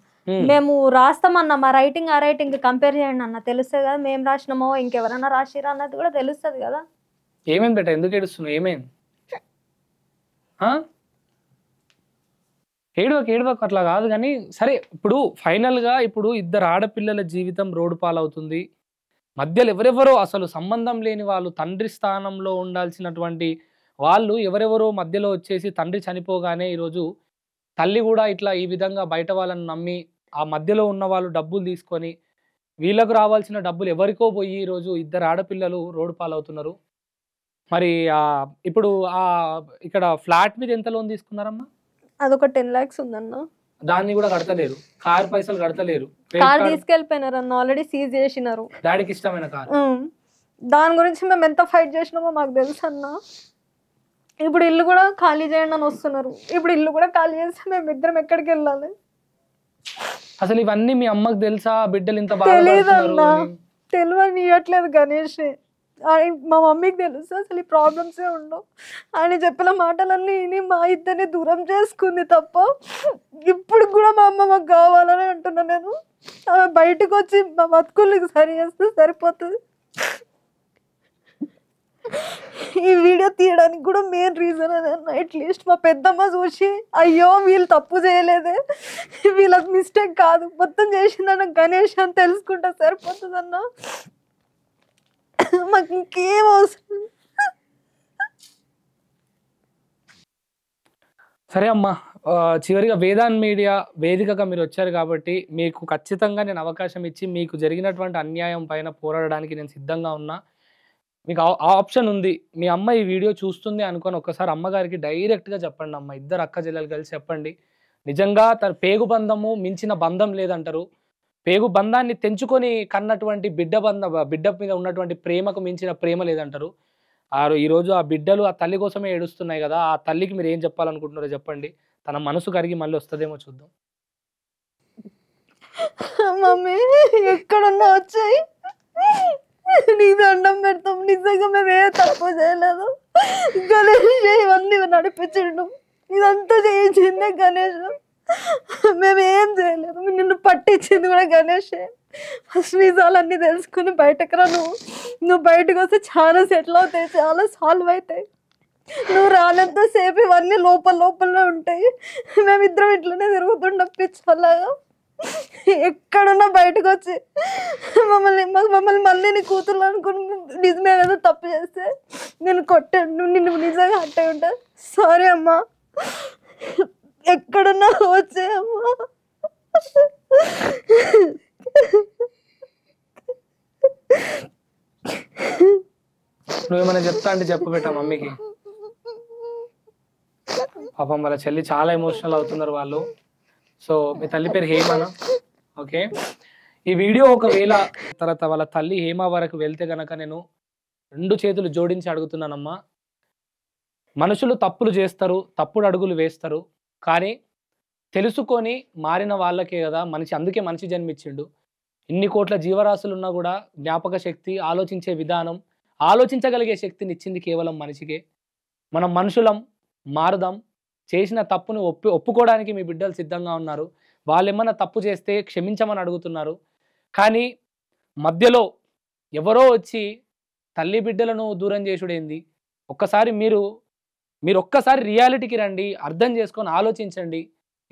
మేము రాస్తామన్నా, మా రైటింగ్ ఆ రైటింగ్ కంపేర్ చేయండి అన్న, తెలుస్తుంది కదా మేము రాసినామో ఇంకెవరన్నా రాసిరా అన్నది కూడా తెలుస్తుంది కదా. ఏమైంది బేట, ఎందుకు ఏడుస్తున్నావు? ఏమైంది? ఏడవకు అట్లా కాదు కానీ సరే. ఇప్పుడు ఫైనల్గా ఇప్పుడు ఇద్దరు ఆడపిల్లల జీవితం రోడ్డు పాలవుతుంది. మధ్యలో ఎవరెవరో అసలు సంబంధం లేని వాళ్ళు, తండ్రి స్థానంలో ఉండాల్సినటువంటి వాళ్ళు ఎవరెవరో మధ్యలో వచ్చేసి తండ్రి చనిపోగానే ఈరోజు తల్లి కూడా ఇట్లా ఈ విధంగా బయట వాళ్ళని నమ్మి ఆ మధ్యలో ఉన్న వాళ్ళు డబ్బులు తీసుకొని వీళ్ళకు రావాల్సిన డబ్బులు ఎవరికో పోయి ఈరోజు ఇద్దరు ఆడపిల్లలు రోడ్డు పాలవుతున్నారు. మరి ఇప్పుడు ఇక్కడ ఫ్లాట్ మీద ఎంత లోన్ తీసుకున్నారమ్మా? అదొక 10 lakhs ఉందన్న. దాన్ని కూడా కడతలేరు, కార్ పైసలు కడతలేరు. కార్ తీసుకెళ్ళిపోయినారు అన్న, ఆల్రెడీ సీజ్ చేసినారు. డాడీకి ఇష్టమైన కార్. దాని గురించి మేము ఎంత ఫైట్ చేసినామో మాకు తెలుసు అన్న. ఇప్పుడు ఇల్లు కూడా ఖాళీ చేయండి అని వస్తున్నారు. ఇప్పుడు ఇల్లు కూడా ఖాళీ చేస్తే మేము ఇద్దరం ఎక్కడికి వెళ్ళాలి? అసలు ఇవన్నీ మీ అమ్మకి తెలుసా? బిడ్డలు ఇంత తెలియదు అన్న, బాగా తెలియనియట్లేదు గణేష్. మా మమ్మీకి తెలుసు అసలు ఈ ప్రాబ్లమ్సే ఉండవు. ఆయన చెప్పిన మాటలన్నీ విని మా ఇద్దరిని దూరం చేసుకుంది తప్ప ఇప్పుడు కూడా మా అమ్మ మాకు కావాలని అంటున్నా నేను. ఆమె బయటకు వచ్చి మా బతుకులకి సరి చేస్తే సరిపోతుంది. ఈ వీడియో తీయడానికి కూడా మెయిన్ రీజన్ అదే అన్న. అట్లీస్ట్ మా పెద్దమ్మ చూసి అయ్యో వీళ్ళు తప్పు చేయలేదే, వీళ్ళకి మిస్టేక్ కాదు మొత్తం చేసిందన్న గణేష్ అని తెలుసుకుంటే సరిపోతుంది అన్న. మాకు ఇంకేం అవసరం. సరే అమ్మా, చివరిగా వేదాంత్ మీడియా వేదికగా మీరు వచ్చారు కాబట్టి మీకు ఖచ్చితంగా నేను అవకాశం ఇచ్చి మీకు జరిగినటువంటి అన్యాయం పైన పోరాడడానికి నేను సిద్ధంగా ఉన్నా. మీకు ఆప్షన్ ఉంది. మీ అమ్మ ఈ వీడియో చూస్తుంది అనుకొని ఒక్కసారి అమ్మగారికి డైరెక్ట్గా చెప్పండి. అమ్మ, ఇద్దరు అక్క చెల్లెలు కలిసి చెప్పండి. నిజంగా తన పేగు బంధము మించిన బంధం లేదంటారు. పేగు బంధాన్ని తెంచుకొని కన్నటువంటి బిడ్డ మీద ఉన్నటువంటి ప్రేమకు మించిన ప్రేమ లేదంటారు. ఈరోజు ఆ బిడ్డలు ఆ తల్లి కోసమే ఏడుస్తున్నాయి కదా, ఆ తల్లికి మీరు ఏం చెప్పాలనుకుంటున్నారో చెప్పండి. తన మనసు కరిగి మళ్ళీ వస్తుందేమో చూద్దాం. మమ్మీ ఎక్కడున్నా వచ్చాయి, నీ దండం పెడతాం. నిజంగా మేము ఏ తప్పు చేయలేదు. గణేష్ ఇవన్నీ నడిపించడం ఇదంతా చేయించిందే గణేష్. మేమేం చేయలేదు. నిన్ను పట్టించింది కూడా గణేషే. ఫస్ట్ నిజాలన్నీ తెలుసుకుని బయటకు రా. నువ్వు బయటకు వస్తే చాలా సెటిల్ అవుతాయి, చాలా సాల్వ్ అవుతాయి. నువ్వు రానంత సేపు ఇవన్నీ లోపలనే ఉంటాయి. మేమిద్దరం ఇట్లనే తిరుగుతుండం పిచ్చలాగా. ఎక్కడున్నా బయటకు వచ్చి మమ్మల్ని మళ్ళీ నీ కూతురు అనుకుని నిజమే కదా తప్పు చేస్తే నేను కొట్టాను, నిన్ను నిజంగా అట్టే ఉంటా. సారీ అమ్మా, ఎక్కడున్నా వచ్చే అమ్మా. నువ్వేమైనా చెప్తా అంటే చెప్పు బేటా మమ్మీకి. పాపం వాళ్ళ చెల్లి చాలా ఎమోషనల్ అవుతున్నారు వాళ్ళు. సో మీ తల్లి పేరు హేమనా? ఓకే. ఈ వీడియో ఒకవేళ తర్వాత వాళ్ళ తల్లి హేమ వరకు వెళ్తే గనక నేను 2 చేతులు జోడించి అడుగుతున్నానమ్మా. మనుషులు తప్పులు చేస్తారు, తప్పుడు అడుగులు వేస్తారు, కానీ తెలుసుకొని మారిన వాళ్ళకే కదా మనిషి. అందుకే మనిషి జన్మించిండు. ఇన్ని కోట్ల జీవరాశులు ఉన్నా కూడా జ్ఞాపక శక్తి, ఆలోచించే విధానం, ఆలోచించగలిగే శక్తిని ఇచ్చింది కేవలం మనిషికే. మనం మనుషులం, మారుదాం. చేసిన తప్పును ఒప్పుకోవడానికి మీ బిడ్డలు సిద్ధంగా ఉన్నారు. వాళ్ళు ఏమన్నా తప్పు చేస్తే క్షమించమని అడుగుతున్నారు. కానీ మధ్యలో ఎవరో వచ్చి తల్లి బిడ్డలను దూరం చేసుడేంది? ఒక్కసారి మీరు ఒక్కసారి రియాలిటీకి రండి, అర్థం చేసుకొని ఆలోచించండి.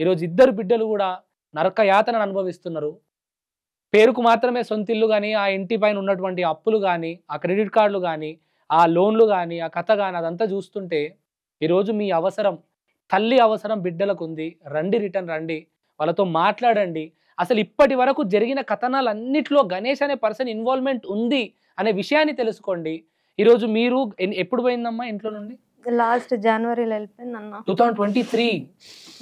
ఈరోజు ఇద్దరు బిడ్డలు కూడా నరక యాతనను అనుభవిస్తున్నారు. పేరుకు మాత్రమే సొంత ఇల్లు కానీ, ఆ ఇంటి పైన ఉన్నటువంటి అప్పులు కానీ, ఆ క్రెడిట్ కార్డులు కానీ, ఆ లోన్లు కానీ, ఆ కథ కానీ అదంతా చూస్తుంటే ఈరోజు మీ అవసరం, తల్లి అవసరం బిడ్డలకు ఉంది. రండి, రిటర్న్ రండి, వాళ్ళతో మాట్లాడండి. అసలు ఇప్పటి వరకు జరిగిన కథనాలన్నిట్లో గణేష్ అనే పర్సన్ ఇన్వాల్వ్మెంట్ ఉంది అనే విషయాన్ని తెలుసుకోండి. ఈరోజు మీరు ఎప్పుడు పోయిందమ్మా ఇంట్లో నుండి? లాస్ట్ జనవరిలో వెళ్ళిపోయింది అన్న. 2023.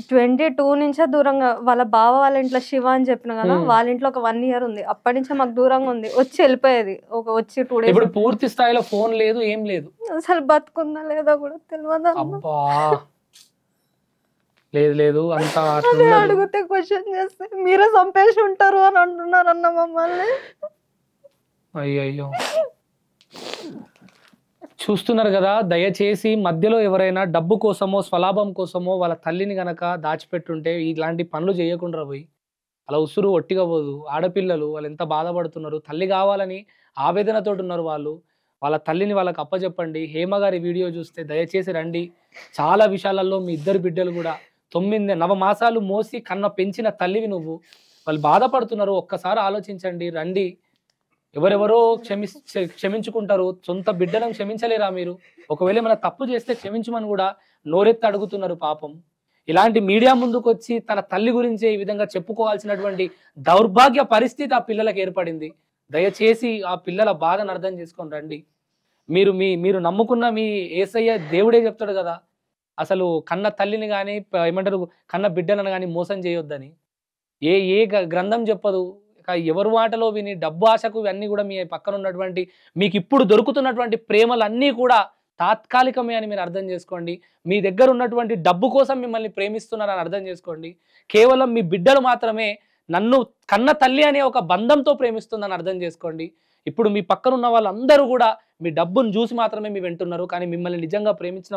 22 నుంచే దూరంగా, వాళ్ళ బావ వాళ్ళ ఇంట్లో శివ అని చెప్పిన కదా, వాళ్ళ ఇంట్లో ఒక 1 year ఉంది. అప్పటి నుంచే మాకు దూరంగా ఉంది. వచ్చి వెళ్ళిపోయేది, వచ్చి 2 days. ఇప్పుడు పూర్తి స్థాయిలో ఫోన్ లేదు, ఏం లేదు. అసలు బతుకుందా లేదా కూడా తెలియదు. అబ్బా లేదు లేదు అంతా అడిగితే క్వశ్చన్ చేస్తే మీరే చంపేసి ఉంటారు అని అంటున్నారు అన్న మమ్మల్ని. అయ్యయ్యో, చూస్తున్నారు కదా, దయచేసి మధ్యలో ఎవరైనా డబ్బు కోసమో స్వలాభం కోసమో వాళ్ళ తల్లిని గనక దాచిపెట్టుంటే ఇలాంటి పనులు చేయకుండా పోయి అలా ఉసురు ఒట్టిగా పోదు. ఆడపిల్లలు వాళ్ళు ఎంత బాధపడుతున్నారు, తల్లి కావాలని ఆవేదనతో ఉన్నారు వాళ్ళు. వాళ్ళ తల్లిని వాళ్ళకి అప్పచెప్పండి. హేమ గారి వీడియో చూస్తే దయచేసి రండి. చాలా విషయాలలో మీ ఇద్దరు బిడ్డలు కూడా 9 మాసాలు మోసి కన్న పెంచిన తల్లివి నువ్వు. వాళ్ళు బాధపడుతున్నారు, ఒక్కసారి ఆలోచించండి, రండి. ఎవరెవరో క్షమించుకుంటారు, సొంత బిడ్డలను క్షమించలేరా మీరు? ఒకవేళ ఏమైనా తప్పు చేస్తే క్షమించమని కూడా నోరెత్తి అడుగుతున్నారు పాపం. ఇలాంటి మీడియా ముందుకు వచ్చి తన తల్లి గురించి ఈ విధంగా చెప్పుకోవాల్సినటువంటి దౌర్భాగ్య పరిస్థితి ఆ పిల్లలకు ఏర్పడింది. దయచేసి ఆ పిల్లల బాధను అర్థం చేసుకొని రండి. మీరు నమ్ముకున్న మీ యేసయ్య దేవుడే చెప్తాడు కదా, అసలు కన్న తల్లిని కానీ ఏమంటారు కన్న బిడ్డలను కానీ మోసం చేయొద్దని. ఏ గ్రంథం చెప్పదు. ఎవరు మాటలో విని డబ్బు ఆశకు ఇవన్నీ కూడా మీ పక్కన ఉన్నటువంటి మీకు ఇప్పుడు దొరుకుతున్నటువంటి ప్రేమలన్నీ కూడా తాత్కాలికమే అని మీరు అర్థం చేసుకోండి. మీ దగ్గర ఉన్నటువంటి డబ్బు కోసం మిమ్మల్ని ప్రేమిస్తున్నారని అర్థం చేసుకోండి. కేవలం మీ బిడ్డలు మాత్రమే నన్ను కన్న తల్లి అనే ఒక బంధంతో ప్రేమిస్తుందని అర్థం చేసుకోండి. ఇప్పుడు మీ పక్కన ఉన్న వాళ్ళందరూ కూడా మీ డబ్బును చూసి మాత్రమే మీ వెంటున్నారు, కానీ మిమ్మల్ని నిజంగా ప్రేమించిన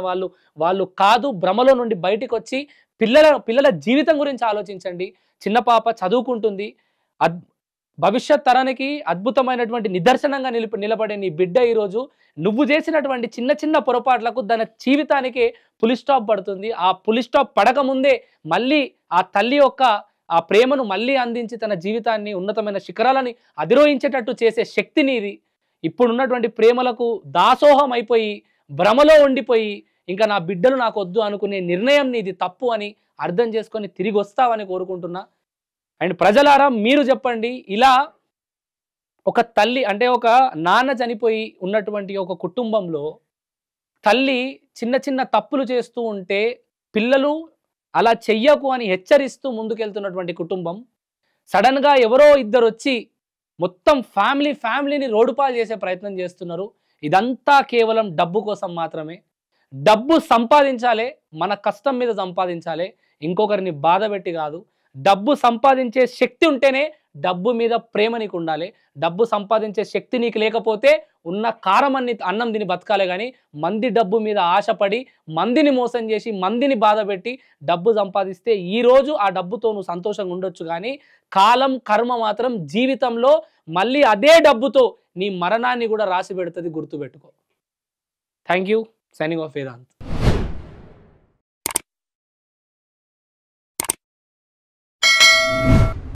వాళ్ళు కాదు. భ్రమలో నుండి బయటికి వచ్చి పిల్లల జీవితం గురించి ఆలోచించండి. చిన్న పాప చదువుకుంటుంది, భవిష్యత్ తరానికి అద్భుతమైనటువంటి నిదర్శనంగా నిలబడే నీ బిడ్డ ఈరోజు నువ్వు చేసినటువంటి చిన్న చిన్న పొరపాట్లకు దాని జీవితానికి పులి స్టాప్ పడుతుంది. ఆ పులి స్టాప్ పడకముందే మళ్ళీ ఆ తల్లి యొక్క ఆ ప్రేమను మళ్ళీ అందించి తన జీవితాన్ని ఉన్నతమైన శిఖరాలని అధిరోహించేటట్టు చేసే శక్తి నీది. ఇప్పుడున్నటువంటి ప్రేమలకు దాసోహం అయిపోయి భ్రమలో ఉండిపోయి ఇంకా నా బిడ్డలు నాకు వద్దు అనుకునే నిర్ణయం నీది తప్పు అని అర్థం చేసుకొని తిరిగి వస్తావని కోరుకుంటున్నా. అండ్ ప్రజలారా మీరు చెప్పండి, ఇలా ఒక తల్లి అంటే ఒక నాన్న చనిపోయి ఉన్నటువంటి ఒక కుటుంబంలో తల్లి చిన్న చిన్న తప్పులు చేస్తూ ఉంటే పిల్లలు అలా చెయ్యకు అని హెచ్చరిస్తూ ముందుకెళ్తున్నటువంటి కుటుంబం, సడన్గా ఎవరో ఇద్దరు వచ్చి మొత్తం ఫ్యామిలీని రోడ్డుపాలు చేసే ప్రయత్నం చేస్తున్నారు. ఇదంతా కేవలం డబ్బు కోసం మాత్రమే. డబ్బు సంపాదించాలి, మన కష్టం మీద సంపాదించాలి, ఇంకొకరిని బాధ పెట్టి కాదు. డబ్బు సంపాదించే శక్తి ఉంటేనే డబ్బు మీద ప్రేమ నీకు ఉండాలి. డబ్బు సంపాదించే శక్తి నీకు లేకపోతే ఉన్న కారం అన్నం తిని బతకాలే కానీ మంది డబ్బు మీద ఆశపడి మందిని మోసం చేసి మందిని బాధ పెట్టి డబ్బు సంపాదిస్తే ఈరోజు ఆ డబ్బుతో నువ్వు సంతోషంగా ఉండొచ్చు, కానీ కాలం కర్మ మాత్రం జీవితంలో మళ్ళీ అదే డబ్బుతో నీ మరణాన్ని కూడా రాసి పెడుతుంది, గుర్తుపెట్టుకో. Thank you. Signing off Vedant.